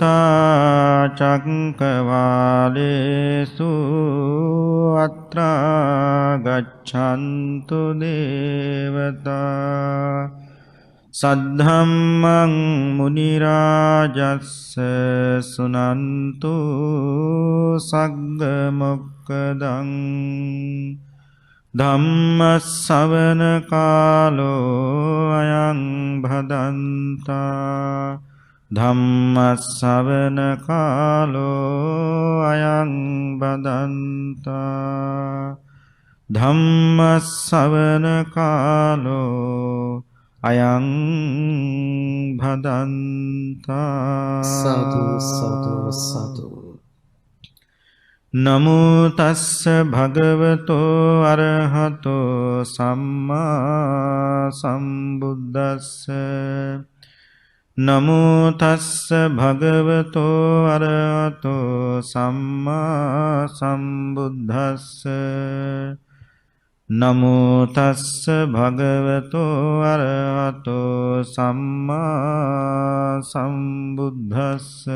පුත්තා චක්කවාලේසු අත්‍රා ගච්ඡන්තු දේවතා සද්ධම්මං මුනි රාජස්ස සුනන්තු සග්ග මොක්ඛදං ධම්ම ශ්‍රවණ කාලෝ අයං භදන්තා ධම්ම ශ්‍රවණ කාලෝ අයං භදන්තා ධම්ම ශ්‍රවණ කාලෝ අයං භදන්තා සතු සතු සතු නමෝ තස්ස භගවතෝ අරහතෝ සම්මා සම්බුද්දස්ස නමෝ තස්ස භගවතෝ අරහතෝ සම්මා සම්බුද්දස්ස නමෝ තස්ස භගවතෝ අරහතෝ සම්මා සම්බුද්දස්ස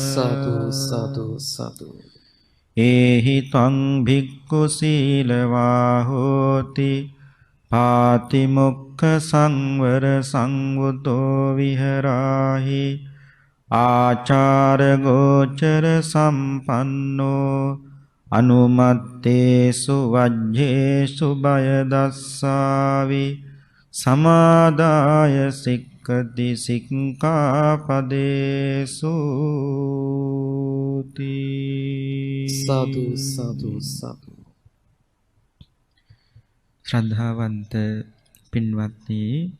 සතු සතු සතු ඒහි ත්වං භික්ඛු සීලවා හෝති පාතිමොක්ඛ සංවර සංවුතෝ විහරාහි ආචාර ගෝචර සම්පන්නෝ අනුමත්තේසු වජ්ජේසු බය දස්සාවි සමාදාය සික්ඛති සික්ඛාපදේසු සතු සතු සතු ශ්‍රද්ධාවන්ත පින්වත්නි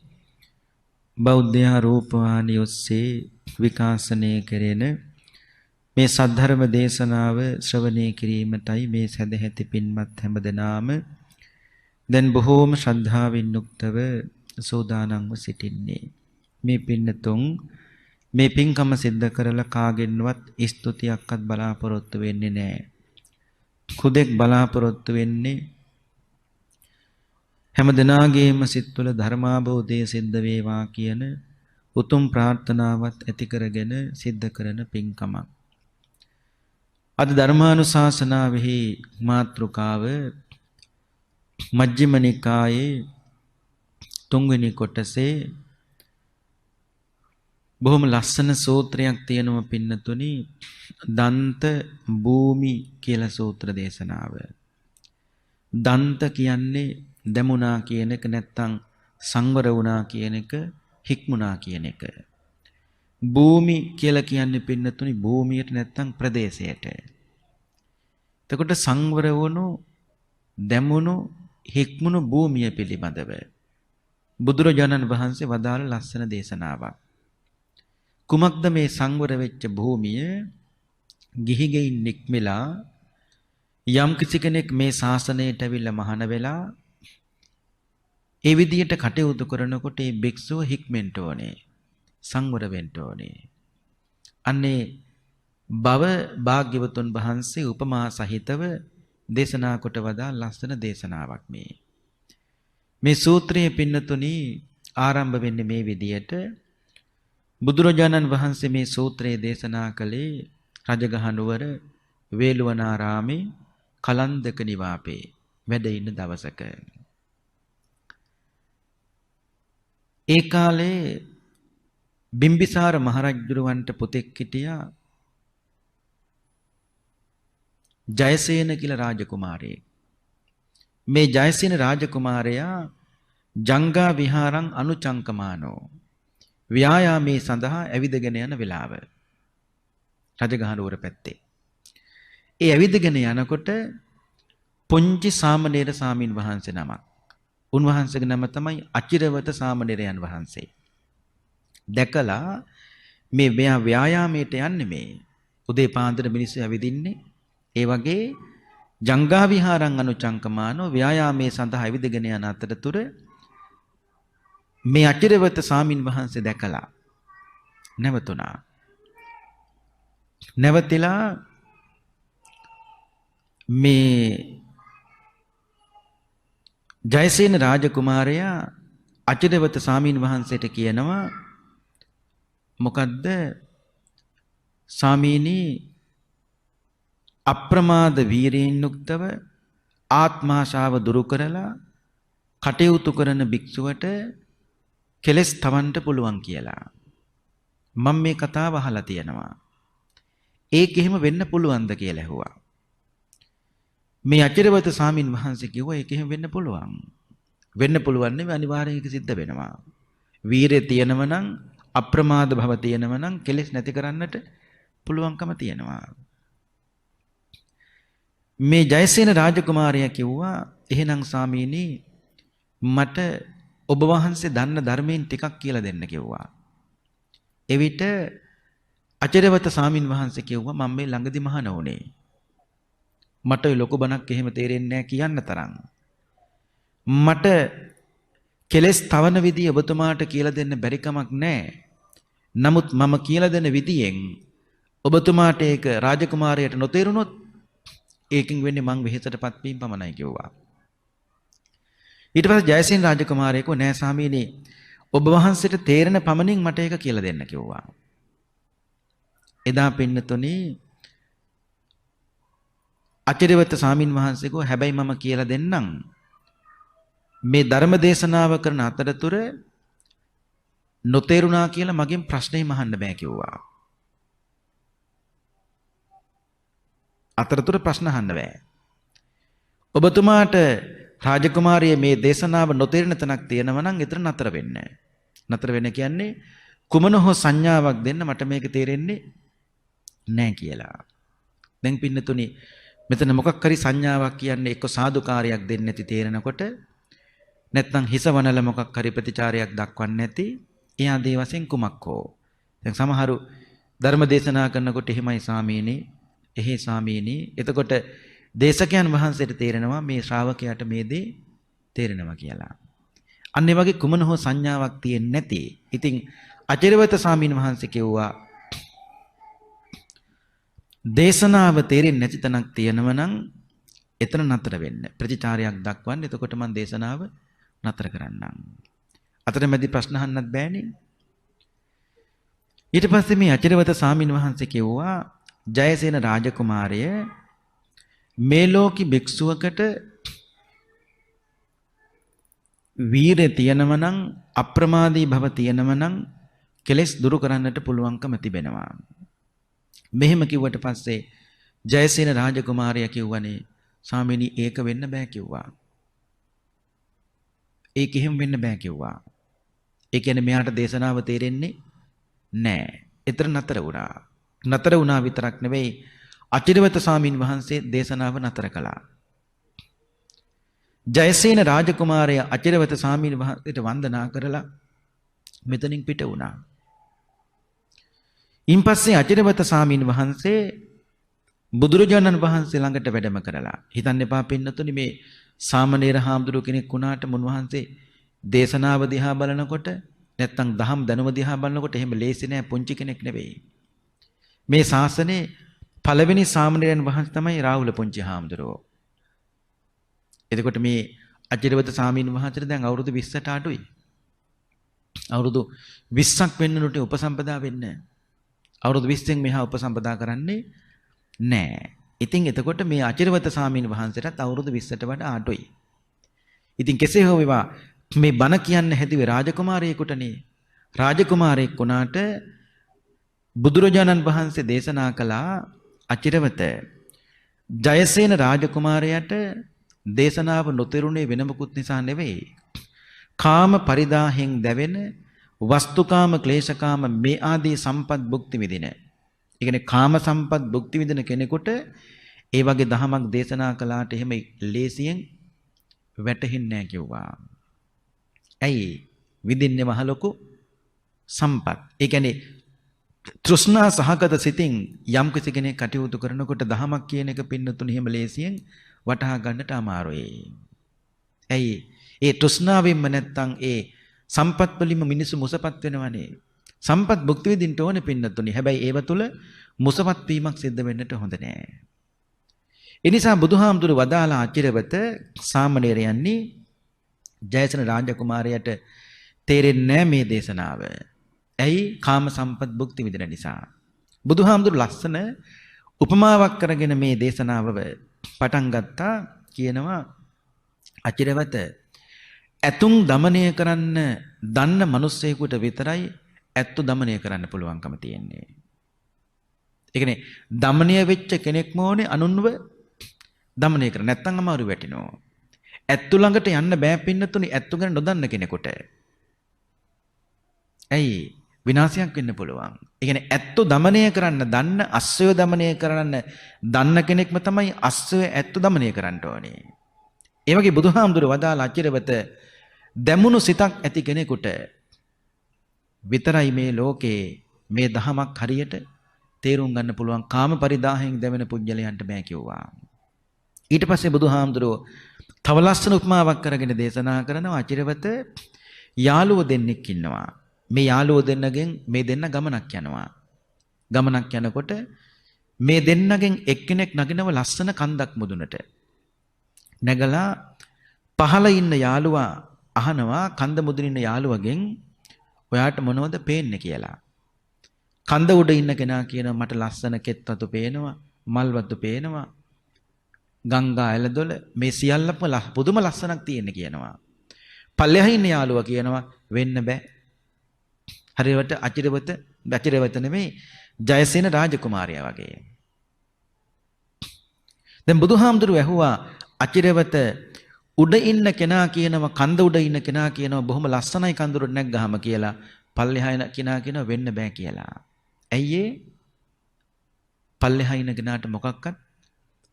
බෞද්ධ රූපවාහිනිය ඔස්සේ විකාශනය කෙරෙන මේ සද්ධර්ම දේශනාව ශ්‍රවණය කිරීමටයි මේ සදැහැති පින්වත් හැමදෙනාම දැන් බොහෝම ශ්‍රද්ධාවෙන් යුක්තව සෝදානම්ව සිටින්නේ. මේ පින්නතුන් මේ පින්කම සිද්ධ කරලා කාගෙන්වත් ස්තුතියක්වත් බලාපොරොත්තු වෙන්නේ නැහැ. කුදෙක් බලාපොරොත්තු වෙන්නේ හැමදෙනාගේම සිත් තුළ ධර්මාභෝධය සිද්ධ වේවා කියන උතුම් ප්‍රාර්ථනාවත් ඇති කරගෙන සිද්ධ කරන පින්කමක්. අද ධර්මානුශාසනාවෙහි මාතෘකාව මජ්ක්‍ධිම නිකායේ 3 වෙනි කොටසේ බොහොම ලස්සන සූත්‍රයක් තියෙනවා පින්නතුනි. දන්ත භූමි කියලා සූත්‍ර දේශනාව. දන්ත කියන්නේ දැමුණා කියන එක, නැත්තම් සංවර වුණා කියන එක, හික්මුණා කියන එක. භූමි කියලා කියන්නේ පින්නතුනි භූමියට නැත්තම් ප්‍රදේශයට. එතකොට සංවර වුණු, දැමුණු, හික්මුණු භූමිය පිළිබඳව බුදුරජාණන් වහන්සේ වදාළ ලස්සන දේශනාවක්. කුමක්ද මේ සංවර වෙච්ච භූමිය? ගිහිගෙයින් නික්මලා යම් කිසි කෙනෙක් මේ ශාසනයට ඇවිල්ලා මහාන වෙලා ඒ විදියට කටයුතු කරනකොට ඒ භික්ෂුව හික්මෙන්න ඕනේ, සංවර වෙන්න ඕනේ. අන්නේ බව භාග්‍යවතුන් වහන්සේ උපමා සහිතව දේශනා කොට වදා ලස්සන දේශනාවක් මේ. මේ සූත්‍රයේ පින්නතුනි ආරම්භ වෙන්නේ මේ විදියට. බුදුරජාණන් වහන්සේ මේ සූත්‍රයේ දේශනා කළේ රජගහ නුවර වේළුවනාරාමේ කලන්දක නිවාපේ වැඩ ඉන්න දවසක. ඒ කාලේ බිම්බිසාර මහරජුරවන්ට පුතෙක් හිටියා ජයසේන කියලා රාජකුමාරයෙක්. මේ ජයසේන රාජකුමාරයා ජංගා විහාරං අනුචංකමානෝ ව්‍යායාමයේ සඳහා ඇවිදගෙන යන වෙලාව රජගහ නුවර පැත්තේ. ඒ ඇවිදගෙන යනකොට පුංචි සාමණේර සාමින් වහන්සේ නමක්, උන්වහන්සේගේ නම තමයි අචිරවත සාමණේරයන් වහන්සේ. දැකලා මේ මෙයා ව්‍යායාමයට යන්නේ, මේ උදේ පාන්දර මිනිස්සු ඇවිදින්නේ, ඒ වගේ ජංගා විහාරං අනුචංකමානෝ ව්‍යායාමයේ සඳහා ඇවිදගෙන යන අතරතුර මේ අචිරවත සාමින් වහන්සේ දැකලා නැවතුණා. නැවතිලා මේ ජයසේන රාජකුමාරයා අචිරවත සාමින් වහන්සේට කියනවා, මොකද්ද ස්වාමීනි අප්‍රමාද වීරයෙන් යුක්තව ආත්මාශාව දුරු කරලා කටයුතු කරන භික්ෂුවට කෙලස් තවන්න පුළුවන් කියලා. මම මේ කතාව අහලා තියෙනවා. ඒක එහෙම වෙන්න පුළුවන්ද කියලා ඇහුවා. මේ අචිරවත ස්වාමින් වහන්සේ කිව්වා ඒක එහෙම වෙන්න පුළුවන්. වෙන්න පුළුවන් නෙවෙයි අනිවාර්යයෙන් ඒක සිද්ධ වෙනවා. වීරය තියෙනව නම් අප්‍රමාද භව තියෙනව නම් කෙලස් නැති කරන්නට පුළුවන්කම තියෙනවා. මේ ජයසේන රාජකුමාරයා කිව්වා එහෙනම් ස්වාමීනි මට ඔබ වහන්සේ දන්න ධර්මයෙන් ටිකක් කියලා දෙන්න කිව්වා. එවිට අචරවත ස්වාමින් වහන්සේ කිව්වා මම මේ ළඟදි මහාන වුණේ. මට ඔය ලොකු බණක් එහෙම තේරෙන්නේ නැහැ කියන්න තරම්. මට කෙලස් තවන විදිය ඔබතුමාට කියලා දෙන්න බැරි කමක් නැහැ. නමුත් මම කියලා දෙන විදියෙන් ඔබතුමාට ඒක රාජකුමාරයට නොතේරුනොත් ඒකින් වෙන්නේ මං වෙහෙසටපත් වීම පමණයි කිව්වා. ඊට පස්සේ ජයසේන රාජකුමාරයා කිව්වා නෑ ස්වාමීනි ඔබ වහන්සේට තේරෙන පමණින් මට ඒක කියලා දෙන්න කිව්වා. එදා පින්නතුනි අචිරවත ස්වාමින් වහන්සේ කිව්වා හැබැයි මම කියලා දෙන්නම් මේ ධර්ම දේශනාව කරන අතරතුර නොතේරුණා කියලා මගෙන් ප්‍රශ්නෙම අහන්න බෑ කිව්වා. අතරතුර ප්‍රශ්න අහන්න බෑ. ඔබතුමාට රාජකුමාරිය මේ දේශනාව නොතේරෙන තැනක් තියෙනවා නම් එතන නතර වෙන්න. නතර වෙන්න කියන්නේ කුමන හෝ සංඥාවක් දෙන්න මට මේක තේරෙන්නේ නැහැ කියලා. දැන් පින්නතුනි මෙතන මොකක් හරි සංඥාවක් කියන්නේ එක්ක සාදුකාරයක් දෙන්නේ නැති තේරෙනකොට නැත්නම් හිස වනල මොකක් හරි ප්‍රතිචාරයක් දක්වන්නේ නැති ඒ ආදී වශයෙන් කුමක් හෝ. දැන් සමහරු ධර්ම දේශනා කරනකොට එහෙමයි ස්වාමීනි එහේ ස්වාමීනි එතකොට දේශකයන් වහන්සේට තේරෙනවා මේ ශ්‍රාවකයාට මේ දේ තේරෙනවා කියලා. අන්න ඒ වගේ කුමන හෝ සංඥාවක් තියෙන්නේ නැති. ඉතින් අචිරවත ස්වාමීන් වහන්සේ කිව්වා දේශනාව තේරෙන්නේ නැති තැනක් තියෙනව නම් එතන නතර වෙන්න. ප්‍රතිචාරයක් දක්වන්න. එතකොට මම දේශනාව නතර කරන්නම්. අතරමැදි ප්‍රශ්න අහන්නත් බෑනේ. ඊට පස්සේ මේ අචිරවත ස්වාමීන් වහන්සේ කිව්වා ජයසේන රාජකුමාරය මේ ලෝකි භික්ෂුවකට වීරය තියෙනව නම් අප්‍රමාදී භව තියෙනව නම් කෙලෙස් දුරු කරන්නට පුළුවන්කම තිබෙනවා. මෙහෙම කිව්වට පස්සේ ජයසේන රාජකුමාරයා කිව්වනේ ස්වාමීනි ඒක වෙන්න බෑ කිව්වා. ඒක එහෙම වෙන්න බෑ කිව්වා. ඒ කියන්නේ මෙයාට දේශනාව තේරෙන්නේ නෑ. ඒතර නතර වුණා. නතර වුණා විතරක් නෙවෙයි අචිරවත ස්වාමීන් වහන්සේ දේශනාව නතර කළා. ජයසේන රාජකුමාරයා අචිරවත ස්වාමීන් වහන්සේට වන්දනා කරලා මෙතනින් පිට වුණා. ඉන්පස්සේ අචිරවත ස්වාමීන් වහන්සේ බුදුරජාණන් වහන්සේ ළඟට වැඩම කරලා හිතන්න එපා පින්නතුනි මේ සාමණේර හාමුදුරුව කෙනෙක් වුණාට මුන්වහන්සේ දේශනාව දිහා බලනකොට නැත්තම් දහම් දැනුම දිහා බලනකොට එහෙම ලේසි නෑ පුංචි කෙනෙක් නෙවෙයි. මේ ශාසනයේ පළවෙනි සාමණේරයන් වහන්සේ තමයි රාහුල පුංචි හාමුදුරුවෝ. එතකොට මේ අචිරවත ස්වාමීන් වහන්සේට දැන් අවුරුදු 20ට අඩුයි. අවුරුදු 20ක් වෙන්නට උපසම්පදා වෙන්න. අවුරුදු 20න් මෙහා උපසම්පදා කරන්නේ නෑ. ඉතින් එතකොට මේ අචිරවත ස්වාමීන් වහන්සේටත් අවුරුදු 20ට වඩා අඩුයි. ඉතින් කෙසේ හෝ වේවා මේ බණ කියන්න හැදුවේ රාජකුමාරයෙකුටනේ. රාජකුමාරයෙක් වුණාට බුදුරජාණන් වහන්සේ දේශනා කළා අචිරවත ජයසේන රාජකුමාරයාට දේශනාව නොතෙරුනේ වෙන මොකුත් නිසා නෙවෙයි. කාම පරිදාහෙන් දැවෙන වස්තුකාම ක්ලේශකාම මේ ආදී සම්පත් භුක්ති විඳින. ඒ කියන්නේ කාම සම්පත් භුක්ති විඳින කෙනෙකුට ඒ වගේ දහමක් දේශනා කළාට එහෙම ලේසියෙන් වැටහෙන්නේ නැහැ කිව්වා. ඇයි? විඳින්නේ මහ ලොකු සම්පත්. ඒ කියන්නේ තෘෂ්ණා සහගත සිතින් යම් කිසි කෙනෙක් කටයුතු කරනකොට දහමක් කියන එක පින්නතුන් එහෙම ලේසියෙන් වටහා ගන්නට අමාරුයි. ඇයි? ඒ තෘෂ්ණාවෙන්ම නැත්තම් ඒ සම්පත් වලින්ම මිනිස්සු මුසපත් වෙනවනේ. සම්පත් භුක්ති විඳින්න ඕනේ පින්නතුනි. හැබැයි ඒව තුල මුසපත් වීමක් සිද්ධ වෙන්නට හොඳ නෑ. ඒ නිසා බුදුහාමුදුරු වදාලා අචිරවත සාමණේරයන්නි ජයසේන රාජකුමාරයාට තේරෙන්නේ නෑ මේ දේශනාව. ඇයි? කාම සම්පත් භුක්ති විඳින නිසා. බුදුහාමුදුරු ලස්සන උපමාවක් කරගෙන මේ දේශනාව පටන් ගත්තා කියනවා අචිරවත ඇතුන් দমনය කරන්න දන්න මිනිස්සෙකුට විතරයි ඇත්තු দমনය කරන්න පුළුවන්කම තියෙන්නේ. ඒ කියන්නේ দমনය වෙච්ච කෙනෙක්ම ඕනේ අනුන්ව দমনය කරන්න. නැත්තම් අමාරු වැටෙනවා. ඇත්තු ළඟට යන්න බෑ පින්නතුනි ඇත්තු ගැන නොදන්න කෙනෙකුට. ඇයි විනාශයක් වෙන්න පුළුවන්. ඒ කියන්නේ ඇත්තු দমনය කරන්න දන්න අස්සය দমনය කරන්න දන්න කෙනෙක්ම තමයි අස්සය ඇත්තු দমনය කරන්න ඕනේ. ඒ වගේ බුදුහාමුදුරුවෝ වදාළ අචිරවත දැමුණු සිතක් ඇති කෙනෙකුට විතරයි මේ ලෝකේ මේ දහමක් හරියට තේරුම් ගන්න පුළුවන්. කාම පරිදාහයෙන් දැවෙන පුජ්‍යලයන්ට බෑ කිව්වා. ඊට පස්සේ බුදුහාමුදුරුවෝ තව ලස්සන උපමාවක් කරගෙන දේශනා කරනවා අචිරවත යාළුවෝ දෙන්නෙක් ඉන්නවා. මේ යාළුවෝ දෙන්නගෙන් මේ දෙන්න ගමනක් යනවා. ගමනක් යනකොට මේ දෙන්නගෙන් එක්කෙනෙක් නගිනව ලස්සන කන්දක් මුදුනට. නැගලා පහළ ඉන්න යාළුවා අහනවා කන්ද මුදුනේ ඉන්න යාළුවගෙන් ඔයාට මොනවද පේන්නේ කියලා. කන්ද උඩ ඉන්න කෙනා කියනවා මට ලස්සන කෙත්වතු පේනවා, මල්වතු පේනවා, ගංගා ඇලදොල මේ සියල්ලම පුදුම ලස්සනක් තියෙන කියනවා. පල්ලෙහා ඉන්න යාළුවා කියනවා වෙන්න බෑ. හරියට අචිරවත නෙමෙයි ජයසේන රාජකුමාරයා වගේ. දැන් බුදුහාමුදුරුවෝ ඇහුවා අචිරවත උඩ ඉන්න කෙනා කියනවා කන්ද උඩ ඉන්න කෙනා කියනවා බොහොම ලස්සනයි කන්ද උඩ නැග්ගාම කියලා. පල්ලෙහා ඉන්න කෙනා කියනවා වෙන්න බෑ කියලා. ඇයි ඒ? පල්ලෙහා ඉන්න කෙනාට මොකක්වත්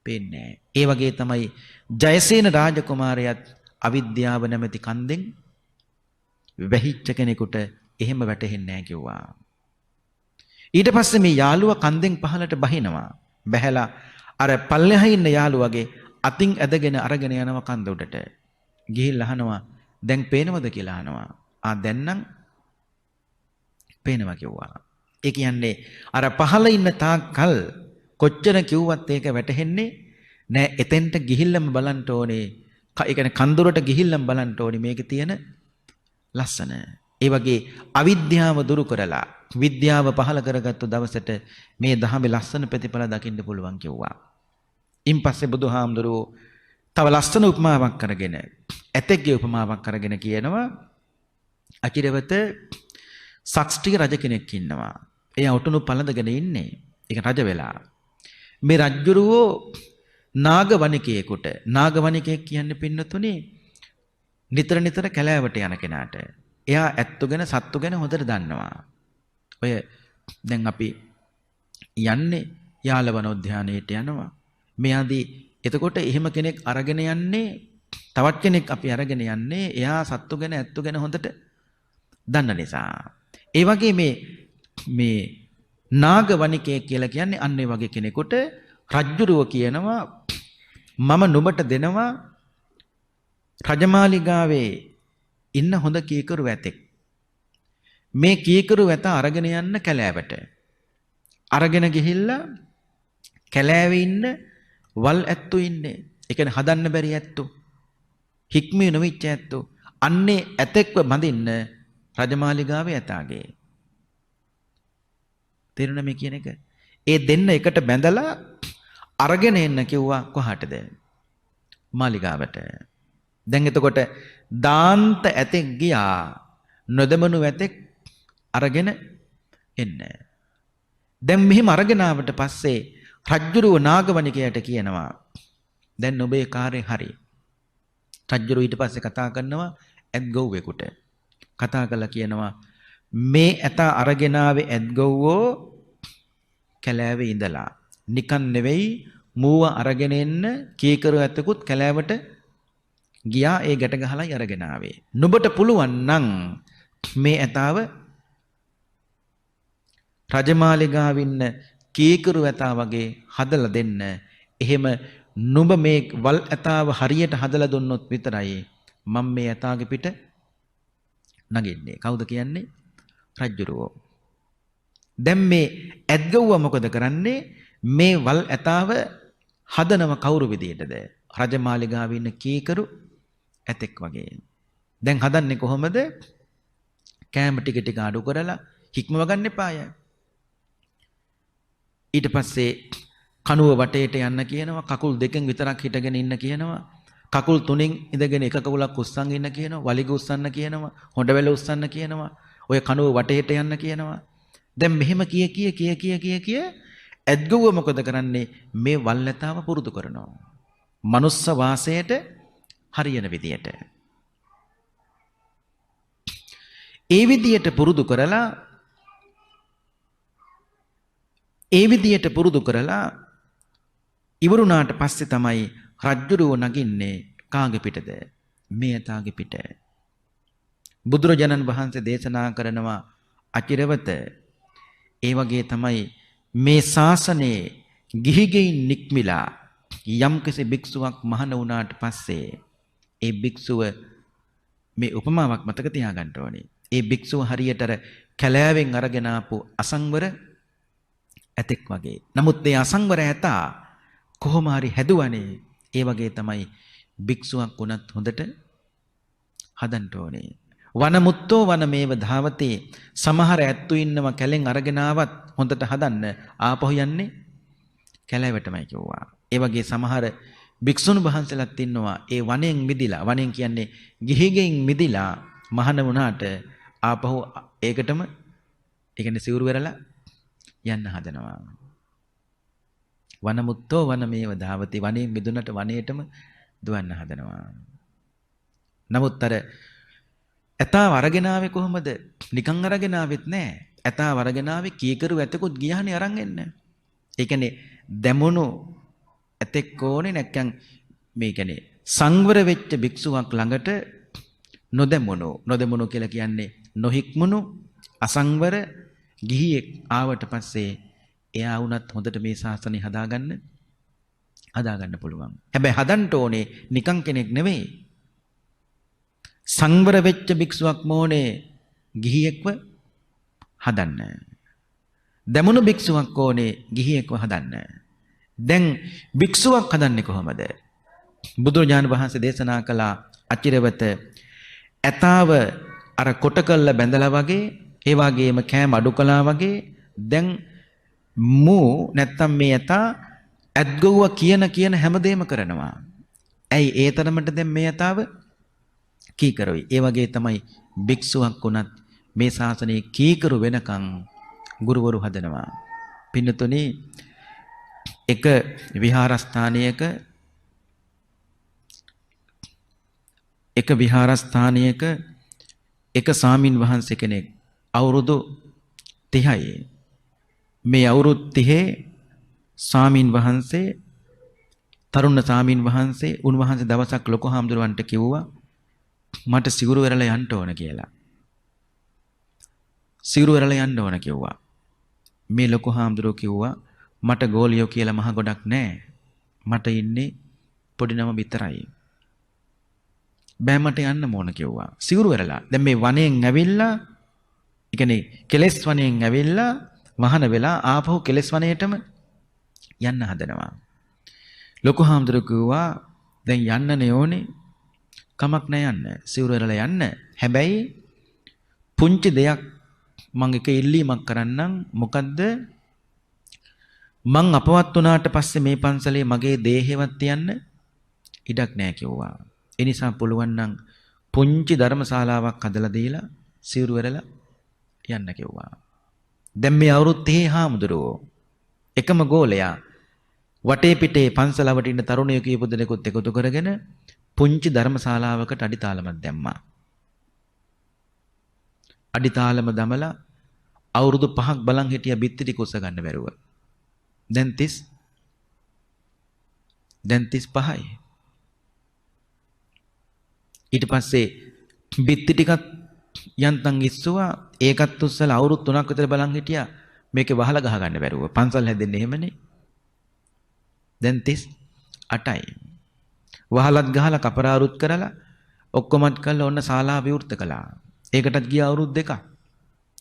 පේන්නේ නැහැ. ඒ වගේ තමයි ජයසේන රාජකුමාරයාත් අවිද්‍යාව නැමැති කන්දෙන් වැහිච්ච කෙනෙකුට එහෙම වැටෙන්නේ නැහැ කිව්වා. ඊට පස්සේ මේ යාළුවා කන්දෙන් පහළට බහිනවා. බැහැලා අර පල්ලෙහා ඉන්න යාළුවගේ අතින් ඇදගෙන අරගෙන යනවා කන්ද උඩට. ගිහිල්ලා අහනවා දැන් පේනවද කියලා අහනවා. දැන් නම් පේනවා කිව්වා. ඒ කියන්නේ අර පහළ ඉන්න තාක්කල් කොච්චර කිව්වත් ඒක වැටහෙන්නේ නෑ. එතෙන්ට ගිහිල්ලාම බලන්න ඕනේ. ඒ කියන්නේ කන්දරට ගිහිල්ලාම බලන්න ඕනේ මේකේ තියෙන ලස්සන. ඒ වගේ අවිද්‍යාව දුරු කරලා විද්‍යාව පහළ කරගත්තු දවසට මේ ධහමේ ලස්සන ප්‍රතිඵල දකින්න පුළුවන් කිව්වා. ඉන් පස්සේ බුදුහාමුදුරුවෝ තව ලස්සන උපමාවක් කරගෙන ඇතෙක්ගේ උපමාවක් කරගෙන කියනවා අචිරවත සක්ස්ටික රජ කෙනෙක් ඉන්නවා. එයා ඔටුනු පළඳගෙන ඉන්නේ. ඒක රජ වෙලා. මේ රජුරෝ නාගවණිකයෙකුට නාගවණිකයෙක් කියන්නේ පින්නතුනේ නිතර කැලෑවට යන කෙනාට. එයා ඇත්තු ගැන සත්තු ගැන හොඳට දන්නවා. ඔය දැන් අපි යන්නේ යාලවනෝද්‍යානයට යනවා. මෙයාදී එතකොට එහෙම කෙනෙක් අරගෙන යන්නේ තවත් කෙනෙක් අපි අරගෙන යන්නේ එයා සත්තු ගැන ඇත්තු ගැන හොඳට දන්න නිසා. ඒ වගේ මේ නාගවණිකයෙක් කියලා කියන්නේ අන්න ඒ වගේ කෙනෙකුට රජ්ජුරුව කියනවා මම නුඹට දෙනවා රජමාලිගාවේ ඉන්න හොඳ කීකරු ඇතෙක්. මේ කීකරු ඇත අරගෙන යන්න කැලෑවට. අරගෙන ගිහිල්ලා කැලෑවේ ඉන්න වල් ඇත්තු ඉන්නේ. ඒ කියන්නේ හදන්න බැරි ඇත්තු. හික්මිය නොවිච්ච ඇත්තු. අන්නේ ඇතෙක්ව බඳින්න රජමාලිගාවේ ඇතාගේ. තේරුණා මේ කියන එක? ඒ දෙන්න එකට බැඳලා අරගෙන එන්න කිව්වා කොහාටද? මාලිගාවට. දැන් එතකොට දාන්ත ඇතෙක් ගියා නොදමනු ඇතෙක් අරගෙන එන්න. දැන් මෙහිම අරගෙන ආවට පස්සේ රජ්ජුරුව නාගවණිකයට කියනවා දැන් ඔබේ කාර්යය හරි. රජ්ජුරුව ඊට පස්සේ කතා කරනවා ඇත්ගොව්වෙකුට. කතා කරලා කියනවා මේ ඇත අරගෙන ආවේ ඇත්ගොව්වෝ කැලෑවේ ඉඳලා. නිකන් නෙවෙයි මූව අරගෙන එන්න කීකරු ඇතකුත් කැලෑවට ගියා ඒ ගැට ගහලයි අරගෙන ආවේ. නුඹට පුළුවන් නම් මේ ඇතාව රජමාලිගාවින්න කීකරු ඇතා වගේ හදලා දෙන්න. එහෙම නුඹ මේ වල් ඇතාව හරියට හදලා දුන්නොත් විතරයි මම මේ ඇතාගේ පිට නගින්නේ. කවුද කියන්නේ? රජ්ජුරුවෝ. දැන් මේ ඇත්ගොව්ව මොකද කරන්නේ? මේ වල් ඇතාව හදනව කවුරු විදියටද? රජමාලිගාවේ ඉන්න කීකරු ඇතෙක් වගේ. දැන් හදන්නේ කොහොමද? කෑම ටික ටික අඩු කරලා හික්මව ගන්න එපාය. ඊට පස්සේ කණුව වටේට යන්න කියනවා. කකුල් දෙකෙන් විතරක් හිටගෙන ඉන්න කියනවා. කකුල් තුනෙන් ඉඳගෙන එක කකුලක් උස්සන් ඉන්න කියනවා. වලිග උස්සන්න කියනවා. හොඬවැල උස්සන්න කියනවා. ඔය කණුව වටේට යන්න කියනවා. දැන් මෙහෙම කිය ඇද්ගොව මොකද කරන්නේ? මේ වල්ලතාව පුරුදු කරනවා. මනුස්ස වාසයට හරියන විදියට. ඒ විදියට පුරුදු කරලා ඉවරුණාට පස්සේ තමයි රජ්ජුරුව නගින්නේ කාගේ පිටද? මේ තාගේ පිට. බුදුරජාණන් වහන්සේ දේශනා කරනවා අචිරවත ඒ වගේ තමයි මේ ශාසනයේ ගිහිගෙයින් නික්මිලා යම්කිසි භික්ෂුවක් මහාන වුණාට පස්සේ ඒ භික්ෂුව මේ උපමාවක් මතක තියාගන්න ඕනේ. ඒ භික්ෂුව හරියට කැලෑවෙන් අරගෙන ආපු අසංවර ඇතෙක් වගේ. නමුත් මේ අසංවර ඇතා කොහොම හරි හැදුවනේ. ඒ වගේ තමයි භික්ෂුවක් වුණත් හොඳට හදන්න ඕනේ. වනමුත්තෝ වනමේව ධාවතේ. සමහර ඇත්තු ඉන්නවා කැලෙන් අරගෙන ආවත් හොඳට හදන්න ආපහු යන්නේ කැලෑවටමයි කිව්වා. ඒ වගේ සමහර භික්ෂුන් වහන්සේලාත් ඉන්නවා ඒ වනයෙන් මිදිලා, වනයෙන් කියන්නේ ගිහිගෙන් මිදිලා මහාන වුණාට ආපහු ඒකටම ඒ කියන්නේ සිවුරු වෙරලා යන්න හදනවා. වනමුත්තෝ වනමේව ධාවති. වනයෙන් මිදුනට වනයේටම දුවන්න හදනවා. නමුත් අර ඇතාව අරගෙන ආවේ කොහොමද? නිකන් අරගෙන ආවෙත් නෑ. ඇතාව අරගෙන ආවේ කීකරු ඇතෙකුත් ගියානේ අරන් එන්න. ඒ කියන්නේ දැමුණු ඇතෙක් ඕනේ නැත්නම් මේ කියන්නේ සංවර වෙච්ච භික්ෂුවක් ළඟට නොදැමුණු කියලා කියන්නේ නොහික්මුණු අසංවර ගිහියෙක් ආවට පස්සේ එයා වුණත් හොඳට මේ ශාසනය හදාගන්න පුළුවන්. හැබැයි හදන්න ඕනේ නිකන් කෙනෙක් නෙවෙයි. සංවර වෙච්ච භික්ෂුවක් මොනේ ගිහියෙක්ව හදන්න. දැමුණු භික්ෂුවක් ඕනේ ගිහියෙක්ව හදන්න. දැන් භික්ෂුවක් හදන්නේ කොහොමද? බුදුරජාණන් වහන්සේ දේශනා කළා අචිරවත ඇතාව අර කොට කල්ල බැඳලා වගේ, ඒ වගේම කෑම අඩු කළා වගේ දැන් නැත්තම් මේ ඇතා ඇද්ගොව්ව කියන හැමදේම කරනවා. ඇයි ඒ තරමට දැන් මේ ඇතාව කීකරුයි. ඒ වගේ තමයි භික්ෂුවක් වුණත් මේ ශාසනයේ කීකරු වෙනකන් ගුරුවරු හදනවා. පින්නතුනි, එක විහාරස්ථානයක එක සාමින් වහන්සේ කෙනෙක් අවුරුදු 30යි. මේ අවුරුදු 30 සාමින් වහන්සේ, තරුණ සාමින් වහන්සේ, උන්වහන්සේ දවසක් ලොකු හාමුදුරුවන්ට කිව්වා මට සිවුරු වෙරළ යන්න ඕන කියලා. සිවුරු වෙරළ යන්න ඕන කිව්වා. මේ ලොකු හාමුදුරුවෝ කිව්වා මට ගෝලියෝ කියලා මහ ගොඩක් නැහැ. මට ඉන්නේ පොඩි නම විතරයි. බෑ මට යන්න ඕන කිව්වා. සිවුරු වෙරළ. දැන් මේ වනයෙන් ඇවිල්ලා, ඒ කියන්නේ කෙලස් වනයෙන් ඇවිල්ලා මහාන වෙලා ආපහු කෙලස් වනයේටම යන්න හදනවා. ලොකු හාමුදුරුවෝ කිව්වා දැන් යන්නනේ ඕනේ. කමක් නැහැ යන්න. සිවුරු වෙරළ යන්න. හැබැයි පුංචි දෙයක් මම එක ඉල්ලීමක් කරන්නම්. මොකද්ද? මං අපවත් වුණාට පස්සේ මේ පන්සලේ මගේ දේහෙවත් තියන්න ඉඩක් නැහැ කිව්වා. ඒ නිසා පුළුවන් නම් පුංචි ධර්මශාලාවක් හදලා දීලා සිවුරු වෙරළ යන්න කිව්වා. දැන් මේ අවුරුදු 30 හාමුදුරුවෝ එකම ගෝලයා වටේ පිටේ පන්සලවට ඉන්න තරුණයෝ කීප දෙනෙකුත් එකතු කරගෙන පුංචි ධර්මශාලාවකට අඩිතාලමක් දැම්මා. අඩිතාලම දමලා අවුරුදු 5ක් බලන් හිටියා බිත්ති ටික උස්ස ගන්න බැරුව. දැන් 35යි. ඊට පස්සේ බිත්ති ටිකක් යන්තම් ඉස්සුවා. ඒකත් උස්සලා අවුරුදු 3ක් විතර බලන් හිටියා. මේකේ වහලා ගහ ගන්න බැරුව. පන්සල් හැදෙන්නේ එහෙමනේ. දැන් 38යි. වහලත් ගහලා කපරාරුත් කරලා ඔක්කොමත් කරලා ඔන්න ශාලාව විවෘත කළා. ඒකටත් ගිය අවුරුදු 2ක්.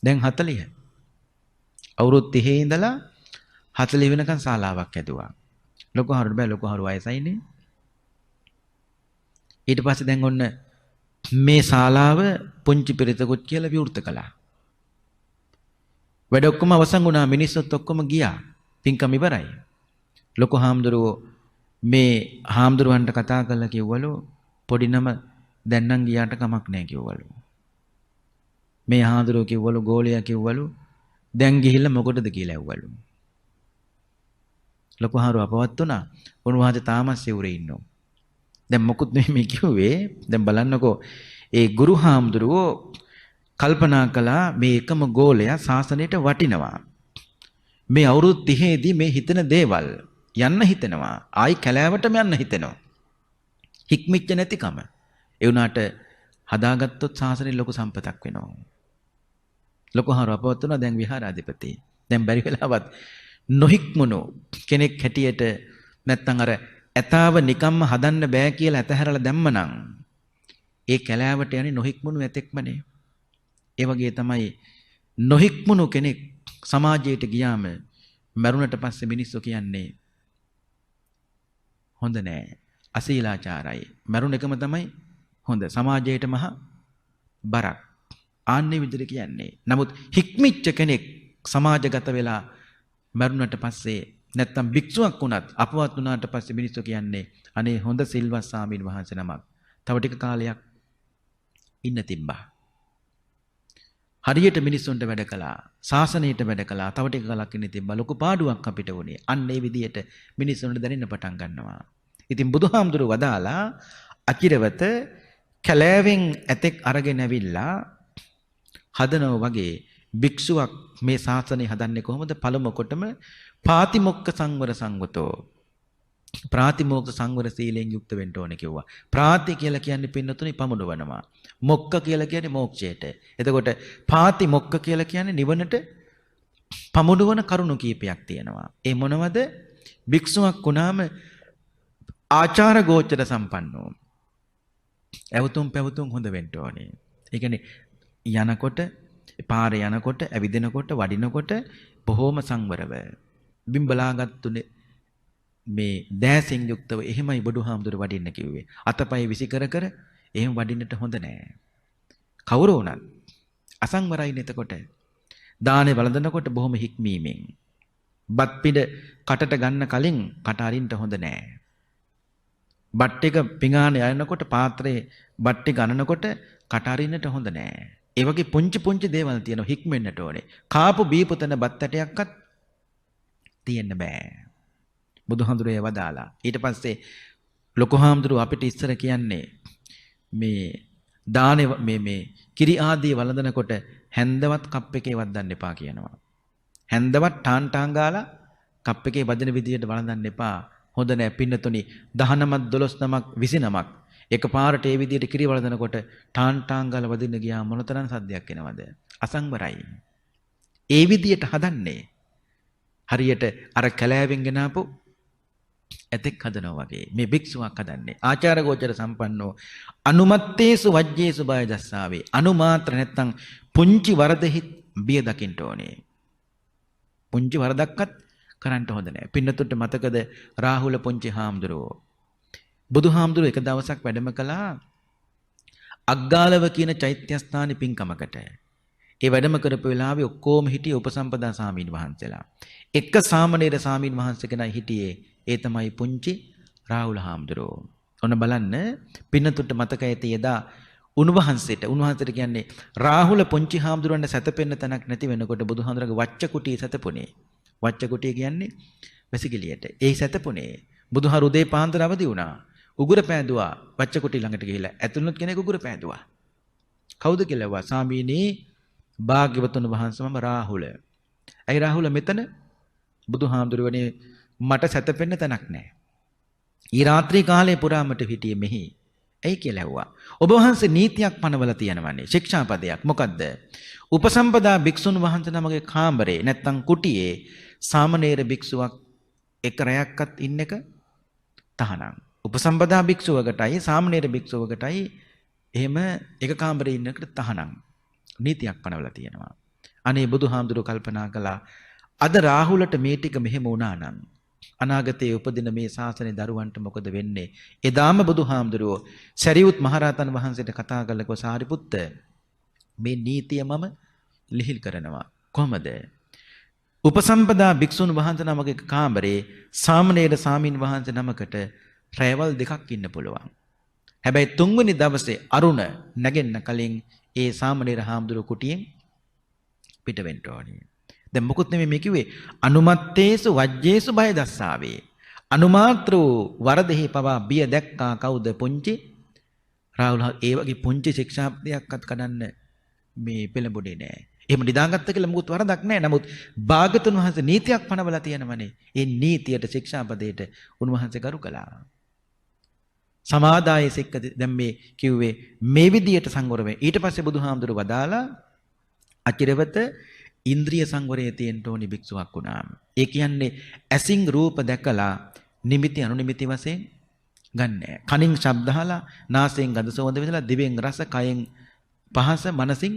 දැන් 40. අවුරුදු 30 ඉඳලා 40 වෙනකන් ශාලාවක් හැදුවා. ලොකු හරුට බෑ, ලොකු හරු වයසයිනේ. ඊට පස්සේ දැන් ඔන්න මේ ශාලාව පුංචි පිරිතකුත් කියලා විවෘත කළා. වැඩ ඔක්කොම අවසන් වුණා. මිනිස්සුත් ඔක්කොම ගියා. පින්කම ඉවරයි. ලොකු හාමුදුරුවෝ මේ හාමුදුරුවන්ට කතා කරලා කිව්වලු පොඩි නම දැන් නම් ගියාට කමක් නැහැ කිව්වලු. මේ හාමුදුරුවෝ කිව්වලු ගෝලයා කිව්වලු දැන් ගිහිල්ලා මොකටද කියලා ඇහුවලු. ලොකු හාමුදුරුවෝ අපවත් වුණා. උන්වහන්සේ තාමත් සිවුරේ ඉන්නවා. දැන් මොකුත් නෙමෙයි කිව්වේ. දැන් බලන්නකෝ ඒ ගුරු හාමුදුරුවෝ කල්පනා කළා මේ එකම ගෝලයා ශාසනයට වටිනවා. මේ අවුරුදු 30 දී මේ හිතන දේවල් යන්න හිතෙනවා. ආයි කැලෑවටම යන්න හිතෙනවා. හික්මිච්ච නැතිකම. ඒ වුණාට හදාගත්තොත් ශාසනයේ ලොකු සම්පතක් වෙනවා. ලොකු හාමුදුරුවෝ අපවත් වුණා දැන් විහාරාධිපති. දැන් බැරි වෙලාවත් නොහික්මුණු කෙනෙක් හැටියට නැත්තම් අර ඇතාව නිකම්ම හදන්න බෑ කියලා ඇතහැරලා දැම්මනම් ඒ කැලෑවට යන්නේ නොහික්මුණු ඇතෙක්මනේ. ඒ වගේ තමයි නොහික්මුණු කෙනෙක් සමාජයට ගියාම මරුණට පස්සේ මිනිස්සු කියන්නේ හොඳ නෑ අශීලාචාරයි. මරුණ එකම තමයි හොඳ. සමාජයට මහ බරක්. ආන්නේ විදිහට කියන්නේ. නමුත් හික්මිච්ච කෙනෙක් සමාජගත වෙලා මරුණට පස්සේ නැත්තම් භික්ෂුවක් වුණත් අපවත් වුණාට පස්සේ මිනිස්සු කියන්නේ අනේ හොඳ සිල්වත් ස්වාමීන් වහන්සේ නමක්. තව ටික කාලයක් ඉන්න තිබ්බා. හරියට මිනිස්සුන්ට වැඩ කළා. ශාසනයට වැඩ කළා. තව ටික කාලයක් ඉන්න තිබ්බා. ලොකු පාඩුවක් අපිට වුණේ. අන්න ඒ විදිහට මිනිස්සුන්ට දැනෙන්න පටන් ගන්නවා. ඉතින් බුදුහාමුදුරුවෝ වදාලා අචිරවත කැලෑවෙන් ඇතෙක් අරගෙන ඇවිල්ලා හදනවා වගේ භික්ෂුවක් මේ ශාසනය හදන්නේ කොහොමද? පළමු කොටම පාතිමොක්ඛ සංවර සංගතෝ. ප්‍රාතිමෝක්ඛ සංවර සීලෙන් යුක්ත වෙන්න ඕනේ කිව්වා. ප්‍රාති කියලා කියන්නේ පින්නතුනේ පමුණවනවා. මොක්ඛ කියලා කියන්නේ මෝක්ෂයට. එතකොට පාතිමොක්ඛ කියලා කියන්නේ නිවනට පමුණවන කරුණු කීපයක් තියෙනවා. ඒ මොනවද? භික්ෂුවක් වුණාම ආචාර ගෝචර සම්පන්නෝ. ඇවතුම් පැවතුම් හොඳ වෙන්න ඕනේ. ඒ කියන්නේ යනකොට පාරේ යනකොට ඇවිදිනකොට වඩිනකොට බොහොම සංවරව බිම්බලාගත්තුනේ මේ දෑසින් යුක්තව එහෙමයි බුදුහාමුදුර වඩින්න කිව්වේ. අතපය විසි කර කර එහෙම වඩින්නට හොඳ නෑ. කවුරු වුණත් අසංවරයි නේතකොට දානේ වළඳනකොට බොහොම හික්මීමෙන් බත් පිට කටට ගන්න කලින් කට අරින්න හොඳ නෑ. බත් ටික පිඟානේ යනකොට පාත්‍රයේ බත් ටික ගන්නකොට කට අරින්නට හොඳ නෑ. ඒ වගේ පුංචි පුංචි දේවල් තියෙනවා හික්මෙන්නට ඕනේ. කාපු බීපු තන බත් ඇටයක්වත් තියෙන්න බෑ. බුදුහාමුදුරේ වදාලා. ඊට පස්සේ ලොකු හාමුදුරුවෝ අපිට ඉස්සර කියන්නේ මේ දානේ මේ කිරි ආදී වළඳනකොට හැන්දවත් කප් එකේ වද්දන්න එපා කියනවා. හැන්දවත් ටාන් ගාලා කප් එකේ වදින විදියට වළඳන්න එපා. හොඳ නෑ පින්නතුනි 19ක් 12ක් 29ක් එකපාරට ඒ විදියට කිරි වළඳනකොට ටාන් ගාලා වදින්න ගියාම මොනතරම් සද්දයක් එනවද? අසංවරයි. ඒ විදියට හදන්නේ හරියට අර කැලෑවෙන් ගෙනාපු ඇතෙක් හදනවා වගේ මේ භික්ෂුවක් හදන්නේ ආචාර ගෝචර සම්පන්නෝ අනුමත්තේසු වජ්ජේසු බය දස්සාවේ අනුමාත්‍ර නැත්තම් පුංචි වරදෙහි බිය දකින්න ඕනේ. පුංචි වරදක්වත් කරන්න හොඳ නැහැ. පින්නතුන්ට මතකද රාහුල පුංචි හාමුදුරුවෝ බුදුහාමුදුරුවෝ එක දවසක් වැඩම කළා අග්ගාලව කියන චෛත්‍යස්ථානයේ පින්කමකට. ඒ වැඩම කරපු වෙලාවේ ඔක්කොම හිටියේ උපසම්පදා සාමීන් වහන්සේලා. එක සාමණේර සාමීන් වහන්සේ කෙනයි හිටියේ. ඒ තමයි පුංචි රාහුල හාමුදුරුවෝ. ඔන්න බලන්න පින්නතුන්ට මතක ඇති එදා උන්වහන්සේට කියන්නේ රාහුල පුංචි හාමුදුරුවන්ට සැතපෙන්න තැනක් නැති වෙනකොට බුදුහාමුදුරගේ වච්ච කුටිය සැතපුණේ. වච්ච කුටිය කියන්නේ වැසිකිළියට. ඒ සැතපුණේ බුදුහාර උදේ පාන්දර අවදි වුණා. උගුර පෑදුවා වච්ච කුටිය ළඟට ගිහිල්ලා. ඇතුළත් කෙනෙක් උගුර පෑදුවා. කවුද කියලා ඇහුවා. ස්වාමීනි භාග්‍යවතුන් වහන්සේ මම රාහුල. ඇයි රාහුල මෙතන? බුදුහාමුදුරුවනේ මට සැතපෙන්න තැනක් නැහැ. ඊ රාත්‍රී කාලේ පුරාමට හිටියේ මෙහි. ඇයි කියලා ඇහුවා. ඔබ වහන්සේ නීතියක් පනවලා තියෙනවනේ. ශික්ෂාපදයක්. මොකද්ද? උපසම්පදා භික්ෂුන් වහන්සේ නමගේ කාමරේ නැත්තම් කුටියේ සාමණේර භික්ෂුවක් එක රැයක්වත් ඉන්න එක තහනම්. උපසම්පදා භික්ෂුවකටයි සාමණේර භික්ෂුවකටයි එහෙම එක කාමරේ ඉන්නකට තහනම්. නීතියක් පනවලා තියෙනවා. අනේ බුදුහාමුදුරුවෝ කල්පනා කළා අද රාහුලට මේ ටික මෙහෙම වුණා නම් අනාගතයේ උපදින මේ ශාසනයේ දරුවන්ට මොකද වෙන්නේ? එදාම බුදුහාමුදුරුවෝ සරියුත් මහරහතන් වහන්සේට කතා කළකෝ සාරිපුත්ත මේ නීතිය මම ලිහිල් කරනවා. කොහමද? උපසම්පදා භික්ෂුන් වහන්සේ නමගේ කාමරේ සාමණේර සාමින් වහන්සේ නමකට රැවල් දෙකක් ඉන්න පුළුවන්. හැබැයි තුන්වෙනි දවසේ අරුණ නැගෙන්න කලින් ඒ සාමණේර හාමුදුරුවෝ කුටියෙන් පිට වෙන්න ඕනේ. දැන් මොකුත් නෙමෙයි මේ කිව්වේ අනුමත්තේසු වජ්ජේසු බය දස්සාවේ. අනුමාත්‍ර වූ වරදෙහි පවා බිය දැක්කා කවුද පුංචි රාහුල ඒ වගේ පුංචි ශික්ෂාපදයක්වත් කඩන්න මේ පෙළඹුණේ නෑ. එහෙම නිදාගත්ත කියලා මොකුත් වරදක් නෑ. නමුත් භාගතුන් වහන්සේ නීතියක් පනවලා තියෙනවනේ. ඒ නීතියට ශික්ෂාපදයට උන්වහන්සේ කරු කළා. සමාදාය සික්ක දැන් මේ කිව්වේ මේ විදියට සංවර වෙයි. ඊට පස්සේ බුදුහාමුදුරු වදාලා අචිරවත ඉන්ද්‍රිය සංවරයේ තියෙන්න ඕනි භික්ෂුවක් වුණාම. ඒ කියන්නේ ඇසින් රූප දැකලා නිමිති අනුනිමිති වශයෙන් ගන්නෑ. කනින් ශබ්ද අහලා, නාසයෙන් ගඳ සුවඳ විඳලා, දිවෙන් රස, කයෙන් පහස, මනසින්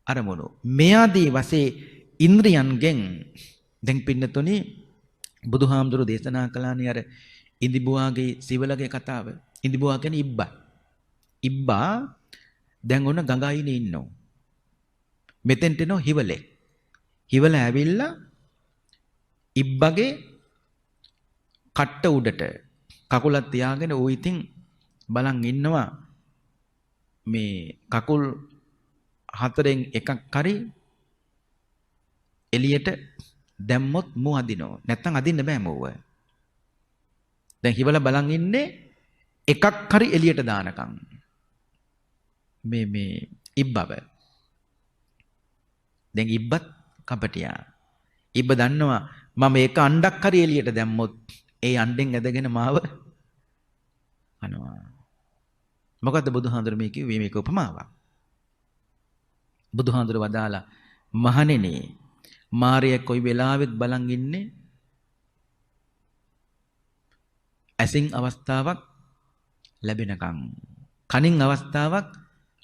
අරමුණු. මේ ආදී වශයෙන් ඉන්ද්‍රියන්ගෙන් දැන් පින්නතුනි බුදුහාමුදුරු දේශනා කළානේ අර ඉදිබුවාගේ සිවලගේ කතාව. ඉදිබුවා කියන්නේ ඉබ්බා. ඉබ්බා දැන් ඔන්න ගඟයිනේ ඉන්නෝ. මෙතෙන්ට එනෝ හිවලේ. හිවල ඇවිල්ලා ඉබ්බගේ කට්ට උඩට කකුලක් තියාගෙන ඌ ඉතින් බලන් ඉන්නවා මේ කකුල් හතරෙන් එකක් හරි එළියට දැම්මොත් මු අදිනෝ. නැත්තම් අදින්න බෑ මෝව. දැන් හිවල බලන් ඉන්නේ එකක් හරි එළියට දානකම්. මේ ඉබ්බව. දැන් ඉබ්බත් කපටියා. ඉබ්බ දන්නවා මම එක අණ්ඩක් හරි එළියට දැම්මොත් ඒ අණ්ඩෙන් ඇදගෙන මාව අනවා. මොකද්ද බුදුහාඳුර මේ කිව්වේ? මේක උපමාවක්. බුදුහාඳුර වදාලා මහණෙනි මාරය කොයි වෙලාවෙත් බලන් ඉන්නේ ඇසින් අවස්ථාවක් ලැබෙනකම්, කනින් අවස්ථාවක්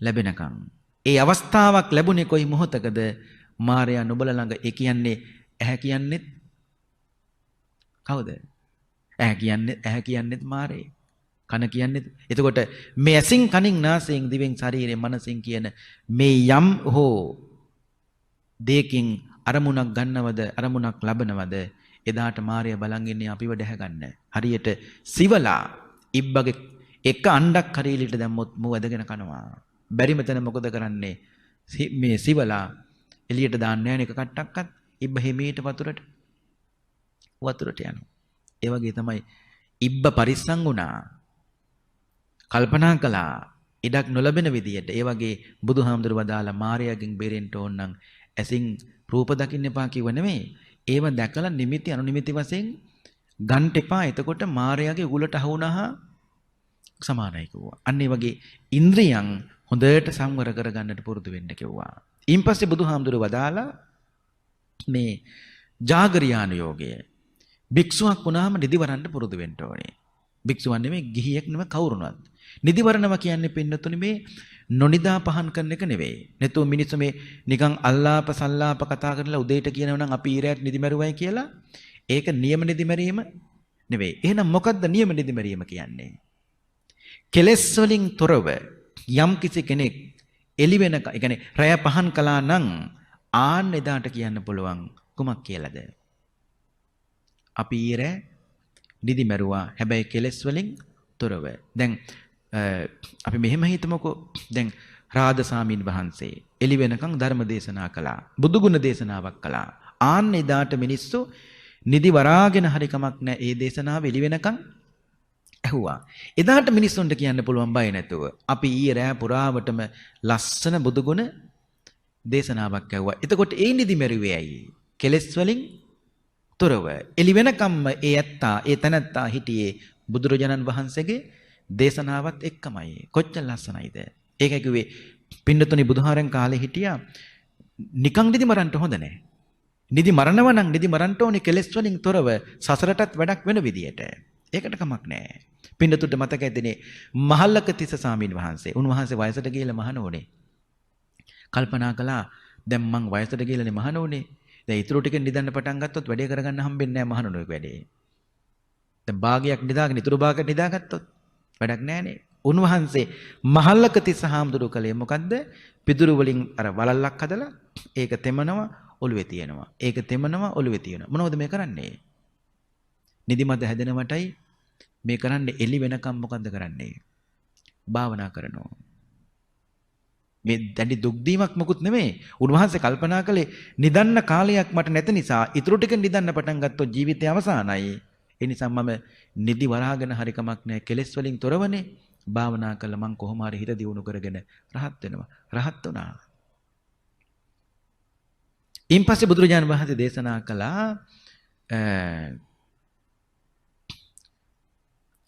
ලැබෙනකම්. ඒ අවස්ථාවක් ලැබුණේ කොයි මොහොතකද? මාරයා නුඹලා ළඟ. ඒ කියන්නේ ඇහැ කියන්නේත් කවුද? ඇහැ කියන්නේත් මාරේ. කන කියන්නේත්. එතකොට මේ ඇසින්, කනින්, නාසයෙන්, දිවෙන්, ශරීරයෙන්, මනසින් කියන මේ යම් හෝ දෙයකින් අරමුණක් ගන්නවද, අරමුණක් ලබනවද, එදාට මාරයා බලන් ඉන්නේ අපිව දැහැ ගන්න. හරියට සිවලා ඉබ්බගේ එක අණ්ඩක් හරි එළියට දැම්මොත් මු වැදගෙන කනවා. බැරි මෙතන මොකද කරන්නේ? මේ සිවලා එළියට දාන්න යන එක කට්ටක්වත් ඉබ්බ හිමීට වතුරට යනවා. ඒ වගේ තමයි ඉබ්බ පරිස්සම් වුණා. කල්පනා කළා ඉඩක් නොලැබෙන විදියට. ඒ වගේ බුදුහාමුදුරුව වදාලා මාරයාගෙන් බේරෙන්න ඕන නම් ඇසින් රූප දකින්න එපා කිව්ව නෙමෙයි. ඒව දැකලා නිමිති අනුනිමිති වශයෙන් ගන්න එපා. එතකොට මාරයාගේ උගලට අහු වුණා සමානයි කිව්වා. අන්න ඒ වගේ ඉන්ද්‍රියන් හොඳට සංවර කරගන්නට පුරුදු වෙන්න කිව්වා. ඊන් පස්සේ බුදුහාමුදුරුව වදාලා මේ ජාගරියාන යෝගය. භික්ෂුවක් වුණාම නිදිවරන්න පුරුදු වෙන්න ඕනේ. භික්ෂුවක් නෙමෙයි, ගිහියෙක් නෙමෙයි, කවුරුණවත්. නිදිවරනවා කියන්නේ පින්නතුනි මේ නොනිදා පහන් කරන එක නෙවෙයි. නැතුව මිනිස්සු මේ නිකන් අල්ලාප සල්ලාප කතා කරලා උදේට කියනවා නම් අපි ඊරයට නිදිමරුවයි කියලා. ඒක නියම නිදිමරීම නෙවෙයි. එහෙනම් මොකද්ද නියම නිදිමරීම කියන්නේ? කෙලෙස් වලින් තොරව යම් කිසි කෙනෙක් එළි වෙනක, ඒ කියන්නේ රැය පහන් කළා නම් ආන්න එදාට කියන්න පුළුවන් කුමක් කියලාද? අපි ඊරේ නිදි මරුවා. හැබැයි කෙලෙස් වලින් තොරව. දැන් අපි මෙහෙම හිතමුකෝ. දැන් රාද සාමීන් වහන්සේ එළි වෙනකන් ධර්ම දේශනා කළා. බුදු ගුණ දේශනාවක් කළා. ආන්න එදාට මිනිස්සු නිදි වරාගෙන හරි කමක් නැහැ. ඒ දේශනාව එළි වෙනකන් ඇහුවා. එදාට මිනිස්සුන්ට කියන්න පුළුවන් බය නැතුව අපි ඊයේ රෑ පුරාවටම ලස්සන බුදු ගුණ දේශනාවක් ඇහුවා. එතකොට ඒ නිදි මරුවේ ඇයි? කෙලෙස් වලින් තොරව. එළි වෙනකම්ම ඒ තැනැත්තා හිටියේ බුදුරජාණන් වහන්සේගේ දේශනාවත් එක්කමයි. කොච්චර ලස්සනයිද? ඒකයි කිව්වේ පින්නතුනි බුදුහාරන් කාලේ හිටියා නිකන් නිදි මරන්න හොඳ නැහැ. නිදි මරනවා නම් නිදි මරන්න ඕනේ කෙලෙස් වලින් තොරව සසරටත් වැඩක් වෙන විදියට. ඒකට කමක් නැහැ. පින්නතුන්ට මතක ඇතිනේ මහල්ලක තිස්ස සාමීන් වහන්සේ. උන්වහන්සේ වයසට ගිහලා මහණ වුණේ. කල්පනා කළා දැන් මං වයසට ගිහලානේ මහණ වුණේ. දැන් ඊටු ටිකෙන් නිදන්න පටන් ගත්තොත් වැඩේ කරගන්න හම්බෙන්නේ නැහැ මහණුනෙක් වැඩේ. දැන් භාගයක් නිදාගෙන ඊටු භාගයක් නිදාගත්තොත් වැඩක් නැහනේ. උන්වහන්සේ මහල්ලක තිස්ස හාමුදුරුවෝ කලේ මොකද්ද? පිදුරු වලින් අර වලල්ලක් හදලා ඒක තෙමනවා. ඔළුවේ තියෙනවා. ඒක තෙමනවා ඔළුවේ තියෙනවා. මොනවද මේ කරන්නේ? නිදිමත හැදෙනවටයි මේ කරන්නේ එලි වෙනකම් මොකද්ද කරන්නේ? භාවනා කරනවා. මේ දැඩි දුක් දීමක් මොකුත් නෙමෙයි. උන්වහන්සේ කල්පනා කළේ නිදන්න කාලයක් මට නැති නිසා ඊටු ටික නිදන්න පටන් ගත්තොත් ජීවිතය අවසానයි. ඒ නිසා මම නිදි වරහගෙන හරි කමක් නැහැ. කෙලෙස් වලින් තොරවනේ භාවනා කළා මං කොහොම හරි හිත දියුණු කරගෙන රහත් වෙනවා. රහත් වුණා. ඊපස්සේ බුදුරජාණන් වහන්සේ දේශනා කළා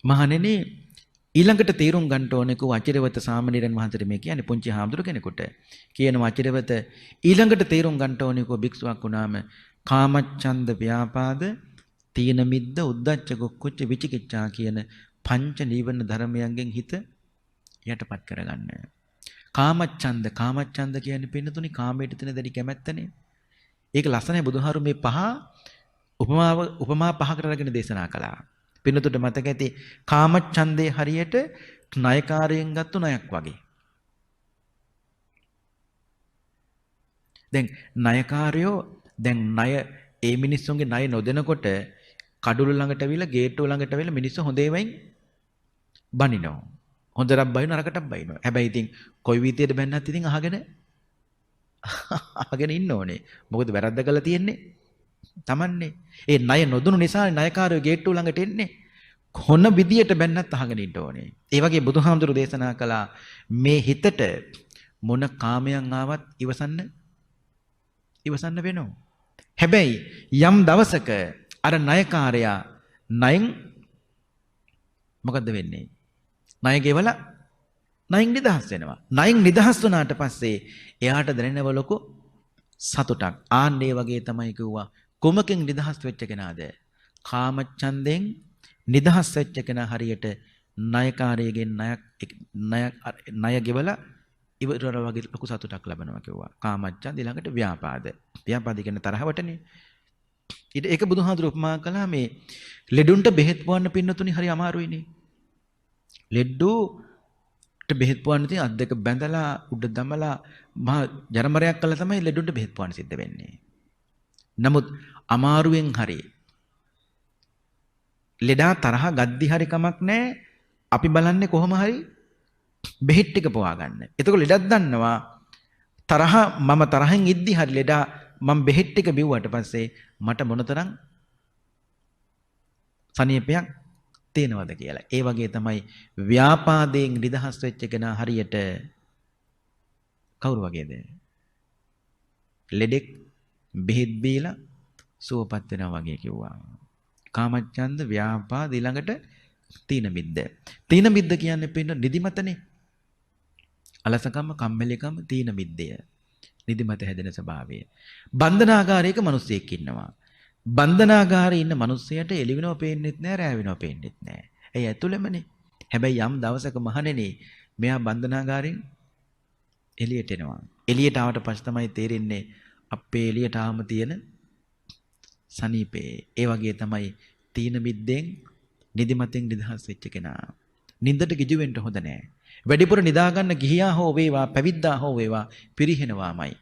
මහණෙනි ඊළඟට තීරුම් ගන්න ඕනේ කෝ අචිරවත සාමණේරයන් වහන්සේට මේ කියන්නේ පුංචි හාමුදුරු කෙනෙකුට කියනවා අචිරවත ඊළඟට තීරුම් ගන්න ඕනේ කෝ භික්ෂුවක් වුණාම කාමච්ඡන්ද ව්‍යාපාද තීන මිද්ද උද්ධච්ච කුච්ච විචිකිච්ඡා කියන පංච නීවරණ ධර්මයන්ගෙන් හිත යටපත් කරගන්න. කාමච්ඡන්ද කියන්නේ පින්නතුනි කාමයට තියෙන දැඩි කැමැත්තනේ. ඒක ලස්සනයි බුදුහාරු මේ පහ උපමා පහකට අරගෙන දේශනා කළා. පින්නතුට මතක ඇති කාමච්ඡන්දේ හරියට ණයකාරයෙන් ගත්තු ණයක් වගේ. දැන් ණයකාරයෝ දැන් ණය ඒ මිනිස්සුන්ගේ ණය නොදෙනකොට කඩුළු ළඟට ඇවිල්ලා ගේට්ටුව ළඟට ඇවිල්ලා මිනිස්සු හොඳ ඒවායින් බනිනවා. හොඳටක් බනිනවා නරකටක් බනිනවා. හැබැයි ඉතින් කොයි විදියට බැන්නත් ඉතින් අහගෙන ඉන්න ඕනේ. මොකද වැරද්ද කළා තියෙන්නේ තමන්නේ. ඒ ණය නොදුණු නිසා ණයකාරයෝ ගේට්ටුව ළඟට එන්නේ. කොන විදියට බැන්නත් අහගෙන ඉන්න ඕනේ. ඒ වගේ බුදුහාමුදුරු දේශනා කළා මේ හිතට මොන කාමයන් ආවත් ඉවසන්න වෙනවා. හැබැයි යම් දවසක අර ණයකාරයා ණයෙන් මොකද්ද වෙන්නේ? ණය ගෙවලා ණයෙන් නිදහස් වෙනවා. ණයෙන් නිදහස් වුණාට පස්සේ එයාට දැනෙනව ලොකු සතුටක්. ආන්නේ වගේ තමයි කිව්වා කුමකින් නිදහස් වෙච්ච කෙනාද? කාමච්ඡන්දෙන් නිදහස් වෙච්ච කෙනා හරියට ණයකාරයගෙන් ණය ගෙවලා ඉවර වගේ ලොකු සතුටක් ලබනවා කිව්වා. කාමච්ඡන්ද ඊළඟට ව්‍යාපාද. ව්‍යාපාද කියන්නේ තරහවටනේ. ඒක බුදුහාඳුර උපමා කළා මේ ලෙඩුන්ට බෙහෙත් පොවන්න පින්නතුනි හරි අමාරුයිනේ. ලෙඩුට බෙහෙත් පොවන්න තියෙන අත් දෙක බැඳලා උඩ දමලා මහා ජරමරයක් කළා තමයි ලෙඩුන්ට බෙහෙත් පොවන්න සිද්ධ වෙන්නේ. නමුත් අමාරුවෙන් හරි ලෙඩා තරහ ගද්දි හරි කමක් නැහැ. අපි බලන්නේ කොහොම හරි බෙහෙත් ටික පොවා ගන්න. එතකොට ලෙඩක් දන්නවා මම තරහෙන් ඉද්දි හරි ලෙඩා මම බෙහෙත් ටික බිව්වට පස්සේ මට මොනතරම් සනීපයක් තේනවද කියලා. ඒ වගේ තමයි ව්‍යාපාදයෙන් නිදහස් වෙච්ච කෙනා හරියට කවුරු වගේද? ලෙඩෙක් බෙහෙත් බීලා සුවපත් වෙනවා වගේ කිව්වා. කාමච්ඡන්ද ව්‍යාපාද ඊළඟට තීන මිද්ද. තීන මිද්ද කියන්නේ පින්න නිදිමතනේ. අලසකම, කම්මැලිකම තීන මිද්දය. නිදිමත හැදෙන ස්වභාවය. බන්ධනාගාරයක මිනිස්සෙක් ඉන්නවා. බන්ධනාගාරේ ඉන්න මිනිස්සයාට එළිවෙනව පේන්නෙත් නැහැ, රැවෙනව පේන්නෙත් නැහැ. ඒ ඇතුළෙමනේ. හැබැයි යම් දවසක මහණෙනි මෙයා බන්ධනාගාරෙන් එළියට එනවා. එළියට ආවට පස්සේ තමයි තේරෙන්නේ අපේ එළියට ආවම තියෙන සනීපේ. ඒ වගේ තමයි තීන මිද්දෙන් නිදිමතෙන් නිදහස් වෙච්ච කෙනා. නින්දට ගිජු වෙන්න හොඳ නැහැ. වැඩිපුර නිදා ගන්න ගිහියා හෝ වේවා පැවිද්දා හෝ වේවා පිරිහෙනවාමයි.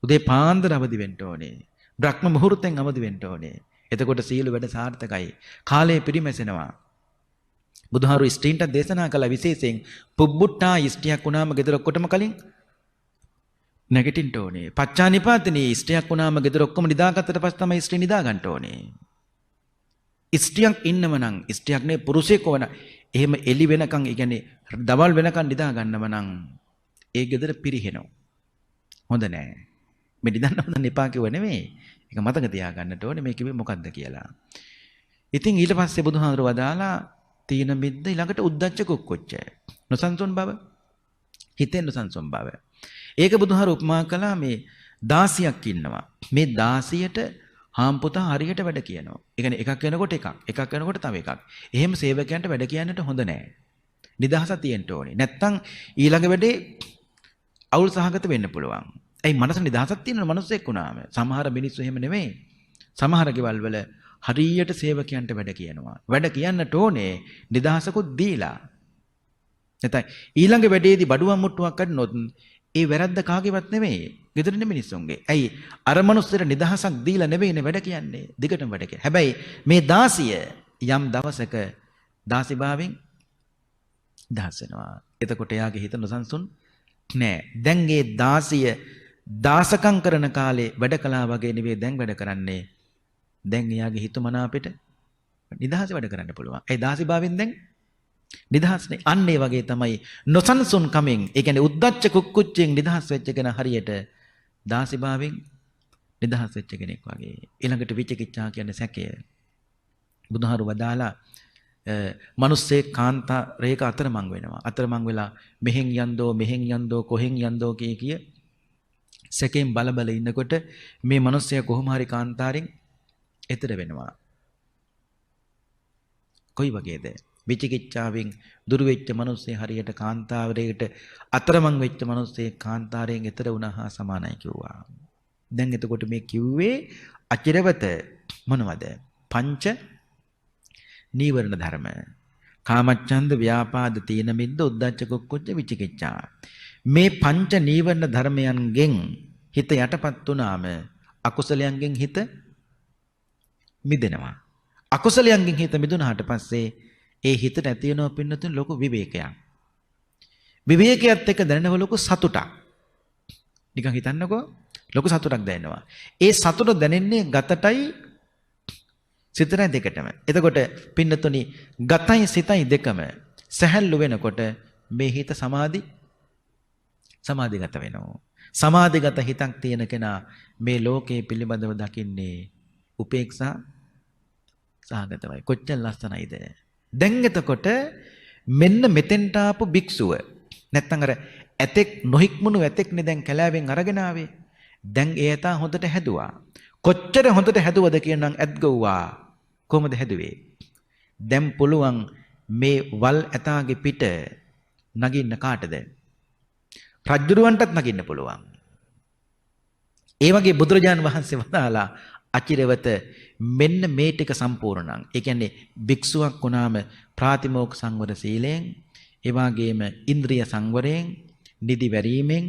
උදේ පාන්දර අවදි වෙන්න ඕනේ. බ්‍රහ්ම මුහුර්තෙන් අවදි වෙන්න ඕනේ. එතකොට සීල වැඩ සාර්ථකයි. කාලය පිරිමැසෙනවා. බුදුහාරු ස්ත්‍රීන්ට දේශනා කළ විශේෂයෙන් පුබ්බුට්ටා ඉෂ්ටියක් වුණාම ගෙදර ඔක්කොටම කලින් නැගිටින්න ඕනේ. පච්චානිපාතනී ඉෂ්ටියක් වුණාම ගෙදර ඔක්කොම නිදාගත්තට පස්සේ තමයි ස්ත්‍රී නිදා ගන්න ඕනේ. ස්ත්‍රියක් ඉන්නව නම් ස්ත්‍රියක් නේ පුරුෂයෙක් වන එහෙම එලි වෙනකන් ඒ කියන්නේ දවල් වෙනකන් නිදා ගන්නව නම් ඒ ගෙදර පිරිහෙනවා. හොඳ නෑ. මේ නිදන්න හොඳ එපා කිව්ව නෙමෙයි. ඒක මතක තියාගන්නට ඕනේ මේ කිව්වේ මොකද්ද කියලා. ඉතින් ඊට පස්සේ බුදුහාමුදුරුවෝ වදාලා තීන මිද්ද ඊළඟට උද්ධච්ච කුක්කුච්ච. නොසන්සුන් බව. හිතෙන් නොසන්සුන් බව. ඒක බුදුහාමුදුරුවෝ උපමා කළා මේ 16ක් ඉන්නවා. මේ 16ට හාම්පුතා හරියට වැඩ කියනවා. ඒ කියන්නේ එකක් වෙනකොට එකක්, එකක් වෙනකොට තව එකක්. එහෙම සේවකයන්ට වැඩ කියන්නට හොඳ නෑ. නිදහස තියෙන්න ඕනේ. නැත්තම් ඊළඟ වැඩේ අවුල් සහගත වෙන්න පුළුවන්. ඒ මනස නිදහසක් තියෙන මනුස්සයෙක් වුණාම සමහර මිනිස්සු එහෙම නෙමෙයි. සමහර ගෙවල් වල හරියට සේවකයන්ට වැඩ කියනවා. වැඩ කියන්නට ඕනේ නිදහසකුත් දීලා. නැත්නම් ඊළඟ වැඩේදී බඩුවක් මුට්ටුවක් අඩනොත් ඒ වැරද්ද කාගේවත් නෙමෙයි. ගෙදරින් මිනිස්සුන්ගේ. ඇයි අර මනුස්සර නිදහසක් දීලා නෙවෙයිනේ වැඩ කියන්නේ. දිගටම වැඩ කියන්නේ. හැබැයි මේ දාසිය යම් දවසක දාසිභාවයෙන් දහස් වෙනවා. එතකොට එයාගේ හිත නොසන්සුන් නෑ. දැන් ඒ දාසිය දාසකම් කරන කාලේ වැඩ කළා වගේ නෙවෙයි දැන් වැඩ කරන්නේ. දැන් එයාගේ හිත මන අපිට නිදහස වැඩ කරන්න පුළුවන්. ඒ දාසිභාවයෙන් දැන් නිදහස්නේ. අන්න ඒ වගේ තමයි නොසන්සුන් කමෙන්, ඒ කියන්නේ උද්දච්ච කුක්කුච්චෙන් නිදහස් වෙච්ච කෙනා හරියට දාසිභාවයෙන් නිදහස් වෙච්ච කෙනෙක් වගේ. ඊළඟට විචිකිච්ඡා කියන්නේ සැකය. බුදුහාරු වදාලා මිනිස්සේ කාන්තාරයක අතරමං වෙනවා. අතරමං වෙලා මෙහෙන් යන්දෝ කොහෙන් යන්දෝ කිය සැකෙන් බල ඉන්නකොට මේ මිනිස්සයා කොහොම හරි කාන්තාරෙන් එතර වෙනවා. කොයි වගේද? විචිකිච්ඡාවෙන් දුර වෙච්ච මිනිස්සේ හරියට කාන්තාරයකට අතරමං වෙච්ච මිනිස්සේ කාන්තාරයෙන් එතර වුණා හා සමානයි කිව්වා. දැන් එතකොට මේ කිව්වේ අචිරවත මොනවද? පංච නීවරණ ධර්ම. කාමච්ඡන්ද, ව්‍යාපාද, තීන මිද්ද, උද්ධච්ච කුක්කුච්ච, විචිකිච්ඡා. මේ පංච නීවරණ ධර්මයන්ගෙන් හිත යටපත් වුණාම අකුසලයන්ගෙන් හිත මිදෙනවා. අකුසලයන්ගෙන් හිත මිදුණාට පස්සේ ඒ හිතට ඇති වෙනව පින්නතුන් ලොකු විවේකයක්. විවේකයත් එක්ක දැනෙනව ලොකු සතුටක්. නිකන් හිතන්නකෝ ලොකු සතුටක් දැනෙනවා. ඒ සතුට දැනෙන්නේ ගතටයි සිතයි දෙකටම. එතකොට පින්නතුනි ගතයි සිතයි දෙකම සැහැල්ලු වෙනකොට මේ හිත සමාධිගත වෙනවා. සමාධිගත හිතක් තියෙන කෙනා මේ ලෝකයේ පිළිබඳව දකින්නේ උපේක්ෂා සහගතවයි. කොච්චර ලස්සනයිද? දැන් එතකොට මෙන්න මෙතෙන්ට ආපු භික්ෂුව නැත්තම් අර ඇතෙක් නොහික්මුණු ඇතෙක්නේ දැන් කැලෑවෙන් අරගෙන ආවේ. දැන් ඒ ඇතා හොඳට හැදුවා. කොච්චර හොඳට හැදුවද කියනනම් ඇත්ගොව්වා. කොහොමද හැදුවේ? දැන් පුළුවන් මේ වල් ඇතාගේ පිට නගින්න කාටද? රජුරවන්ටත් නගින්න පුළුවන්. ඒ වගේ බුදුරජාන් වහන්සේ වදාලා අචිරවත මෙන්න මේ ටික සම්පූර්ණං. ඒ කියන්නේ භික්ෂුවක් වුණාම ප්‍රාතිමෝක්ඛ සංවර සීලයෙන්, ඒ වගේම ඉන්ද්‍රිය සංවරයෙන්, නිදි වැරීමෙන්,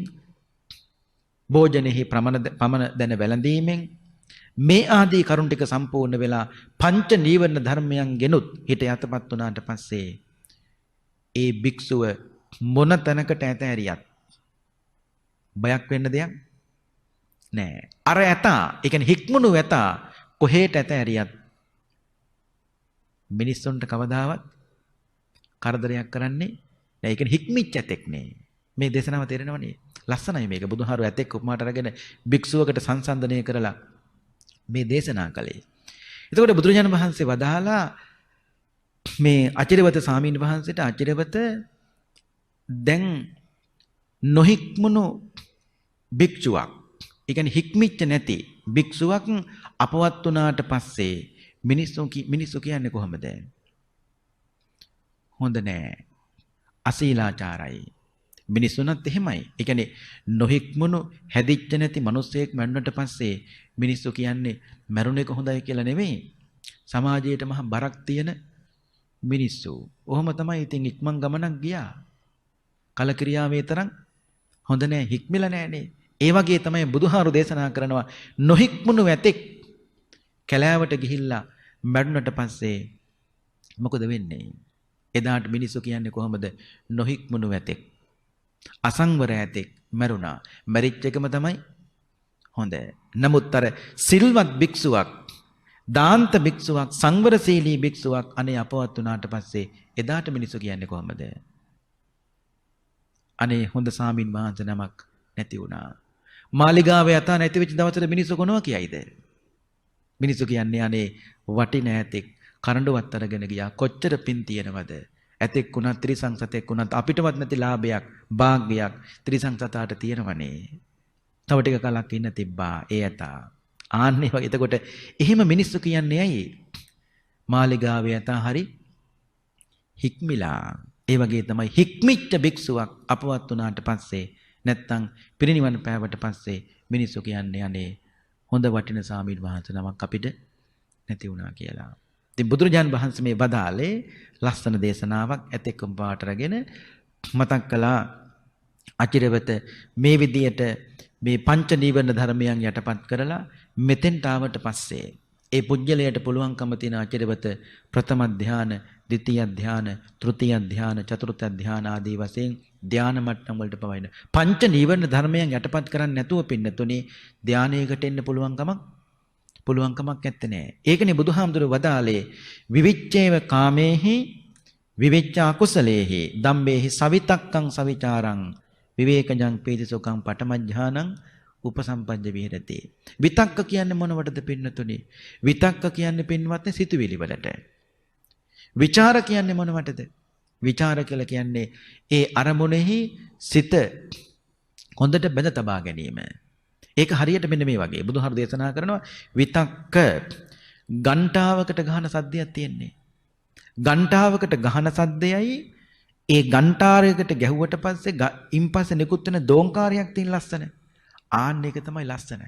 භෝජනෙහි පමණ දැන වැළඳීමෙන් මේ ආදී කරුණ ටික සම්පූර්ණ වෙලා පංච නීවරණ ධර්මයන් ගෙනුත් හිත යටපත් වුණාට පස්සේ ඒ භික්ෂුව මොන තැනකට ඇතෑරියත් බයක් වෙන්න දෙයක් නෑ. අර ඇතා, ඒ කියන්නේ හික්මුණු ඇතා කොහෙට ඇතෑරියත් මිනිස්සුන්ට කවදාවත් කරදරයක් කරන්නේ නෑ. ඒ කියන්නේ හික්මිච්ච ඇතෙක් නේ. මේ දේශනාව තේරෙනවනේ. ලස්සනයි මේක. බුදුහාරු ඇතෙක් උපමාට අරගෙන භික්ෂුවකට සංසන්දනය කරලා මේ දේශනා කළේ. එතකොට බුදුරජාණන් වහන්සේ වදාලා මේ අචිරවත ස්වාමීන් වහන්සේට අචිරවත දැන් නොහික්මුණු භික්ෂුවක්, ඒ කියන්නේ හික්මිච්ච නැති භික්ෂුවක් අපවත් වුණාට පස්සේ මිනිස්සු කියන්නේ කොහොමද? හොඳ නෑ. අශීලාචාරයි. මිනිස්සුන්ත් එහෙමයි. ඒ කියන්නේ නොහික්මුණු හැදිච්ච නැති මිනිස්සෙක් මැරුණට පස්සේ මිනිස්සු කියන්නේ මැරුණ එක හොඳයි කියලා නෙමෙයි. සමාජයට මහ බරක් තියෙන මිනිස්සු. ඔහොම තමයි ඉතින් ඉක්මන් ගමනක් ගියා. කලකිරියාවේ තරම් හොඳ නෑ, හික්මිලා නෑනේ. ඒ වගේ තමයි බුදුහාරු දේශනා කරනවා නොහික්මුණු ඇතෙක් කැලෑවට ගිහිල්ලා මැරුණට පස්සේ මොකද වෙන්නේ? එදාට මිනිස්සු කියන්නේ කොහොමද? නොහික්මුණු ඇතෙක්, අසංවර ඇතෙක් මැරුණා. මැරිච්ච එකම තමයි හොඳ. නමුත් අර සිල්වත් භික්ෂුවක්, දාන්ත භික්ෂුවක්, සංවරශීලී භික්ෂුවක් අනේ අපවත් වුණාට පස්සේ එදාට මිනිස්සු කියන්නේ කොහොමද? අනේ හොඳ සාමින් වහන්සේ නමක් නැති වුණා. මාලිගාවේ යතා නැති වෙච්ච දවසට මිනිස්සු කොනවා කියයිද? මිනිස්සු කියන්නේ අනේ වටින ඇතෙක් කරඬුවත් අරගෙන ගියා. කොච්චර පින් තියෙනවද? ඇතෙක් වුණත් ත්‍රිසං සතෙක් වුණත් අපිටවත් නැති ලාභයක්, භාග්‍යයක් ත්‍රිසං සතාට තියෙනවනේ. තව ටික කලක් ඉන්න තිබ්බා ඒ ඇතා. ආන්නේ වගේ. එතකොට එහෙම මිනිස්සු කියන්නේ ඇයි? මාලිගාවේ යතා හරි හික්මිලා. ඒ වගේ තමයි හික්මිච්ච භික්ෂුවක් අපවත් වුණාට පස්සේ නැත්තම් පිරිනිවන් පෑවට පස්සේ මිනිස්සු කියන්නේ අනේ හොඳ වටින සාමීන් වහන්සේ නමක් අපිට නැති වුණා කියලා. ඉතින් බුදුරජාන් වහන්සේ මේ වදාලේ ලස්සන දේශනාවක් ඇතෙක් උඹාට රගෙන මතක් කළා අචිරවත මේ විදියට මේ පංච නීවරණ ධර්මයන් යටපත් කරලා මෙතෙන්ට ආවට පස්සේ ඒ පුජ්‍යලයට පුළුවන්කම තියෙන අචිරවත ප්‍රථම ධාන, ද්විතීය ධාන, තෘතීය ධාන, චතුර්ථ ධාන ආදී වශයෙන් ධාන මට්ටම් වලට පවයින. පංච නීවරණ ධර්මයන් යටපත් කරන්නේ නැතුව පින්නතුනේ ධානයකට එන්න පුළුවන්කමක් ඇත්තේ නැහැ. ඒකනේ බුදුහාමුදුරුවෝ වදාළේ විවිච්ඡේව කාමේහි විවිච්ඡ අකුසලේහි ධම්මේහි සවිතක්කං සවිචාරං විවේකජං පීතිසුඛං පඨමඥානං උපසම්පජ්ජ විහෙරති. විතක්ක කියන්නේ මොනවටද පින්නතුනි? විතක්ක කියන්නේ පින්වත්නි සිතුවිලි වලට. විචාර කියන්නේ මොනවටද? විචාර කියලා කියන්නේ ඒ අරමුණෙහි සිත හොඳට බැඳ තබා ගැනීම. ඒක හරියට මෙන්න මේ වගේ බුදුහාර දේශනා කරනවා විතක්ක ගණ්ඨාවකට ගහන සද්දයක් තියෙන්නේ. ගණ්ඨාවකට ගහන සද්දයයි ඒ ගණ්ඨාරයකට ගැහුවට පස්සේ ඉන්පස්සේ නිකුත් වෙන දෝංකාරයක් තියෙන ලස්සන. ආන්න ඒක තමයි ලස්සන.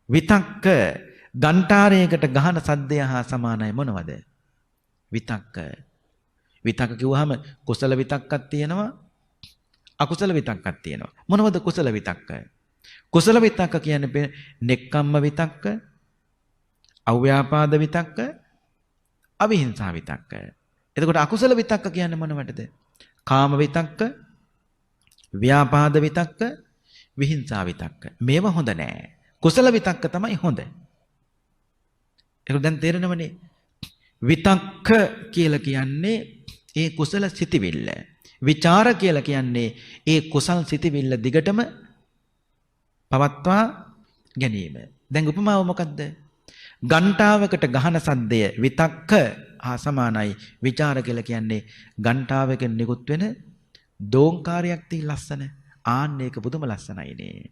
විතක්ක ගණ්ඨාරයකට ගහන සද්දය හා සමානයි මොනවද? විතක්ක. විතක්ක කිව්වහම කුසල විතක්කක් තියෙනවා අකුසල විතක්කක් තියෙනවා. මොනවද කුසල විතක්ක? කුසල විතක්ක කියන්නේ නෙක්ඛම්ම විතක්ක, අව්‍යාපාද විතක්ක, අවිහිංසා විතක්ක. එතකොට අකුසල විතක්ක කියන්නේ මොනවටද? කාම විතක්ක, ව්‍යාපාද විතක්ක, විහිංසා විතක්ක. මේව හොඳ නෑ. කුසල විතක්ක තමයි හොඳ. ඒක දැන් තේරෙනවනේ. විතක්ක කියලා කියන්නේ ඒ කුසල සිතිවිල්ල. විචාර කියලා කියන්නේ ඒ කුසල් සිතිවිල්ල දිගටම පවත්වා ගැනීම. දැන් උපමාව මොකද්ද? ගණ්ඨාවකට ගහන සද්දය විතක්ක හා සමානයි. විචාර කියලා කියන්නේ ගණ්ඨාවකින් නිකුත් වෙන දෝංකාරයක් තියෙන ලස්සන. ආන්න ඒක පුදුම ලස්සනයිනේ.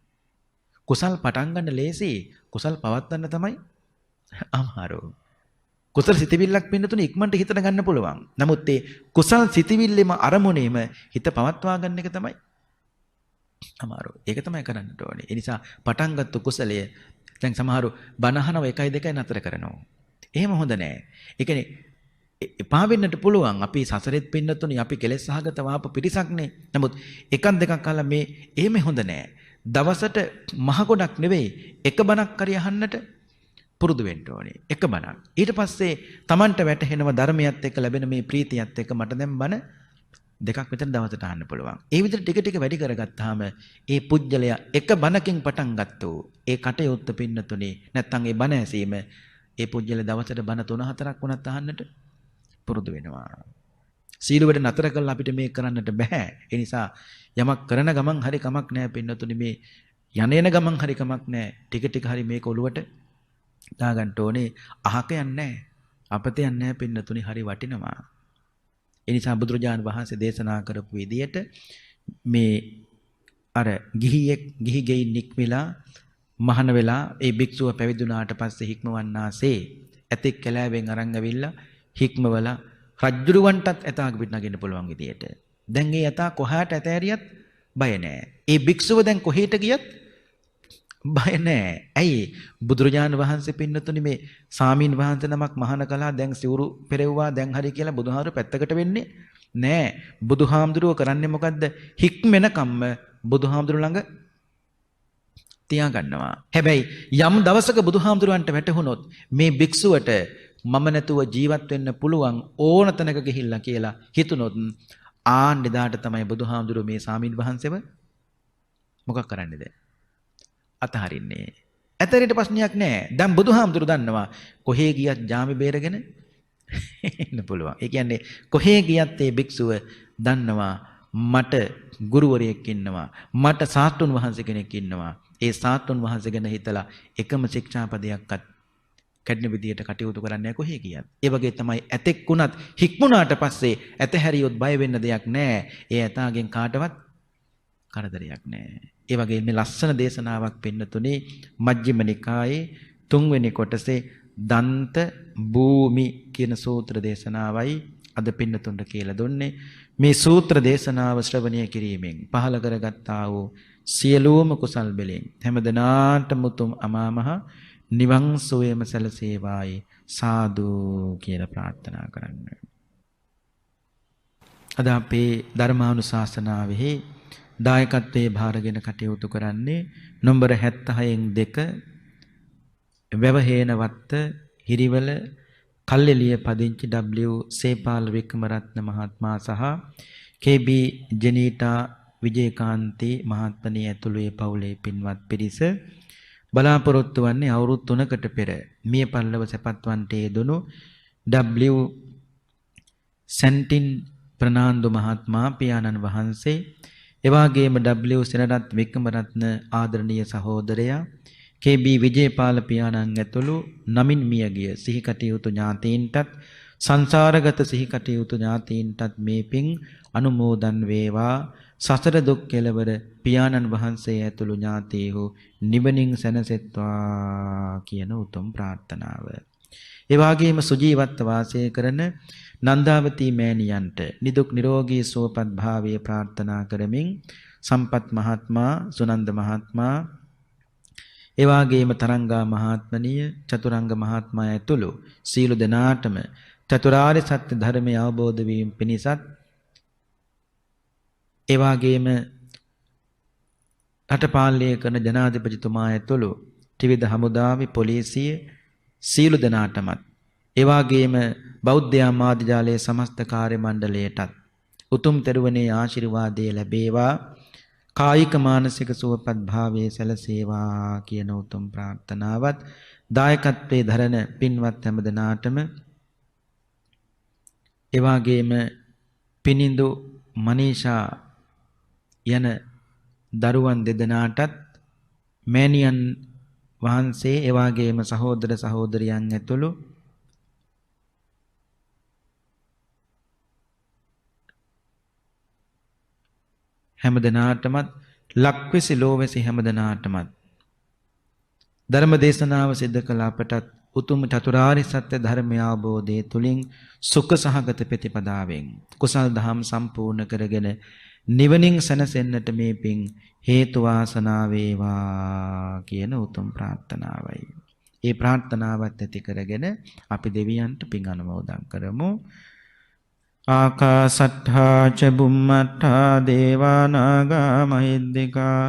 කුසල් පටන් ගන්න ලේසි. කුසල් පවත්වන්න තමයි අමාරු. කුසල් සිතිවිල්ලක් පින්නතුනේ ඉක්මනට හිතට ගන්න පුළුවන්. නමුත් ඒ කුසල් සිතිවිල්ලෙම අරමුණේම හිත පවත්වා ගන්න එක තමයි අමාරු. ඒක තමයි කරන්නට ඕනේ. ඒ නිසා පටන් ගත්ත කුසලය දැන් සමහරු බනහනව 1 2 නතර කරනවා. එහෙම හොඳ නෑ. ඒ කියන්නේ එපා වෙන්නට පුළුවන්. අපි සසරෙත් පින්නතුනේ අපි කෙලෙස් සහගත වාප පිරිසක්නේ. නමුත් එකක් දෙකක් අහලා මේ එහෙම හොඳ නෑ. දවසට මහ ගොඩක් නෙවෙයි එක බණක් හරි අහන්නට පුරුදු වෙන්න ඕනේ. එක බණක්. ඊට පස්සේ Tamanට වැටහෙනව ධර්මයත් එක්ක ලැබෙන මේ ප්‍රීතියත් එක්ක මට දැන් බණ දෙකක් විතර දවසට අහන්න පුළුවන්. ඒ විදිහට ටික ටික වැඩි කරගත්තාම ඒ පුජ්‍යලයා එක බණකින් පටන් ගත්තෝ ඒ කටයුත්ත පින්නතුනේ නැත්තම් ඒ බණ ඇසීම ඒ පුජ්‍යල දවසට බණ 3-4ක් වුණත් අහන්නට පුරුදු වෙනවා. සීලුවට නතර කළා අපිට මේක කරන්නට බෑ. ඒ නිසා යමක් කරන ගමන් හරි කමක් නැහැ පින්නතුනේ මේ යන්නේන ගමන් හරි කමක් නැහැ. ටික ටික හරි මේක ඔලුවට දාගන්න ඕනේ. අහක යන්නේ නැහැ. අපත යන්නේ නැහැ පින්නතුනේ හරි වටිනවා. ඒ නිසා බුදුරජාණන් වහන්සේ දේශනා කරපු විදියට මේ අර ගිහි ගෙයින් නික්මිලා මහාන වෙලා ඒ භික්ෂුව පැවිදුණාට පස්සේ හික්මවන්නාසේ ඇතෙක් කැලෑවෙන් අරන් ඇවිල්ලා හික්මවලා රජ්ජුරුවන්ටත් ඇතාගේ පිට නගින්න පුළුවන් විදියට. දැන් ඒ ඇතා කොහාට ඇතෑරියත් බය නැහැ. ඒ භික්ෂුව දැන් කොහෙට ගියත් බය නැහැ. ඇයි? බුදුරජාණන් වහන්සේ පින්නතුනේ මේ සාමීන් වහන්සේ නමක් මහාන කළා දැන් සිවුරු පෙරෙව්වා දැන් හරි කියලා බුදුහාමුදුරුවෝ පැත්තකට වෙන්නේ නැහැ. බුදුහාමුදුරුවෝ කරන්නේ මොකද්ද? හික්මෙන කම්ම බුදුහාමුදුරුවෝ ළඟ තියා ගන්නවා. හැබැයි යම් දවසක බුදුහාමුදුරුවන්ට වැටහුනොත් මේ භික්ෂුවට මම නැතුව ජීවත් වෙන්න පුළුවන් ඕන තැනක ගිහිල්ලා කියලා හිතුනොත් ආන් එදාට තමයි බුදුහාමුදුරුවෝ මේ සාමීන් වහන්සේව මොකක් කරන්නේද? අතහරින්නේ. ඇතරිට ප්‍රශ්නයක් නැහැ. දැන් බුදුහාමුදුරු දන්නවා කොහේ ගියත් ජාමේ බේරගෙන එන්න පුළුවන්. ඒ කියන්නේ කොහේ ගියත් ඒ භික්ෂුව දන්නවා මට ගුරුවරයෙක් ඉන්නවා. මට සාස්තුන් වහන්සේ කෙනෙක් ඉන්නවා. ඒ සාස්තුන් වහන්සේ ගැන හිතලා එකම ශික්ෂාපදයක්වත් කැඩෙන විදියට කටයුතු කරන්නේ කොහේ ගියත්. ඒ වගේ තමයි ඇතෙක් වුණත් හික්මුණාට පස්සේ ඇතහැරියොත් බය වෙන්න දෙයක් නැහැ. ඒ ඇතාගෙන් කාටවත් කරදරයක් නැහැ. ඒ වගේ මේ ලස්සන දේශනාවක් පින්නතුනේ මජ්ක්‍ධිම නිකායේ 3 වෙනි කොටසේ දන්ත භූමි කියන සූත්‍ර දේශනාවයි අද පින්නතුන්ට කියලා දුන්නේ. මේ සූත්‍ර දේශනාව ශ්‍රවණය කිරීමෙන් පහල කරගත්තා වූ සියලුම කුසල් බැලෙන් හැමදෙනාටම උතුම් අමාමහ නිවන් සෝයම සැලසේවායි සාදු කියලා ප්‍රාර්ථනා කරන්න. අද අපේ ධර්මානුශාසනාවෙහි දායකත්වයේ භාරගෙන කටයුතු කරන්නේ නම්බර 76න් 2 වැවහේනවත්ත හිරිවල කල්ලෙලිය පදිංචි W සේපාල වික්‍රමරත්න මහත්මයා සහ KB ජෙනීටා විජේකාන්ති මහත්මණිය ඇතුළු ඒ පවුලේ පින්වත් පිරිස බලාපොරොත්තු වන්නේ අවුරුදු 3කට පෙර මිය පල්ලව සැපත්වන්ට යෙදුණු W සැන්ටින් ප්‍රනාන්දු මහත්මයා පියාණන් වහන්සේ එවාගේම W සෙනරත් වික්‍රමරත්න ආදරණීය සහෝදරයා KB විජේපාල පියාණන් ඇතුළු නමින් මියගිය සිහි කටයුතු ඥාතීන්ටත් සංසාරගත සිහි කටයුතු ඥාතීන්ටත් මේ පින් අනුමෝදන් වේවා. සසර දුක් කෙලවර පියාණන් වහන්සේ ඇතුළු ඥාතීහු නිවනින් සැනසෙත්වා කියන උතුම් ප්‍රාර්ථනාව. ඒ වගේම සුජීවත්ව වාසය කරන නන්දාවතී මෑණියන්ට නිදුක් නිරෝගී සුවපත් භාවය ප්‍රාර්ථනා කරමින් සම්පත් මහත්මයා, සුනන්ද මහත්මයා, ඒ වගේම තරංගා මහත්මණිය, චතුරංග මහත්මයා ඇතුළු සීල දෙනාටම චතුරාර්ය සත්‍ය ධර්මය අවබෝධ වීම පිණිසත් ඒ වගේම රටපාලනය කරන ජනාධිපතිතුමා ඇතුළු ත්‍රිවිධ හමුදාවේ පොලිසිය සීල දෙනාටමත් ඒ වගේම බෞද්ධ ආමාත්‍යාලයේ සමස්ත කාර්ය මණ්ඩලයටත් උතුම් තෙරුවනේ ආශිර්වාදයේ ලැබේවා. කායික මානසික සුවපත් භාවයේ සැලසේවා කියන උතුම් ප්‍රාර්ථනාවත් දායකත්වයේ දරන පින්වත් හැම දෙනාටම ඒ වගේම පිනිඳු මනීෂා යන දරුවන් දෙදෙනාටත් මෑණියන් වහන්සේ ඒ වගේම සහෝදර සහෝදරියන් ඇතුළු හැම දෙනාටමත් ලක්විසි ලෝවැසි හැම දෙනාටමත් ධර්ම දේශනාව සිද්ධ කළ අපටත් උතුම් චතුරාර්ය සත්‍ය ධර්මය අවබෝධයේ තුලින් සුඛ සහගත ප්‍රතිපදාවෙන් කුසල් දහම් සම්පූර්ණ කරගෙන නිවනින් සැනසෙන්නට මේ පින් හේතු වාසනා වේවා කියන උතුම් ප්‍රාර්ථනාවයි. ඒ ප්‍රාර්ථනාවත් ඇති කරගෙන අපි දෙවියන්ට පින් අනුමෝදන් කරමු. ආකාසට්ඨා ච බුම්මට්ඨා දේවා නාග මහිද්దికා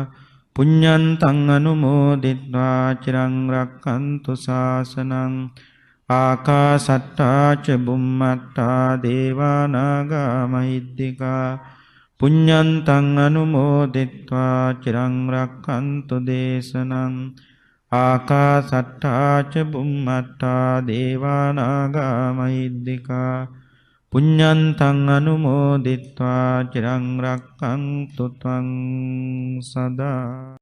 පුඤ්ඤන්තං අනුමෝදිත්වා චිරං රක්ඛන්තු ශාසනං. ආකාසට්ඨා ච බුම්මට්ඨා දේවා නාග මහිද්దికා පුඤ්ඤන්තං අනුමෝදිත්වා චිරං රක්ඛන්තු දේශනං. ආකාසට්ඨා ච බුම්මට්ඨා දේවා නාග මහිද්దికා පුඤ්ඤන්තං අනුමෝදිත්වා චිරං රක්ඛන්තු ත්වං සදා.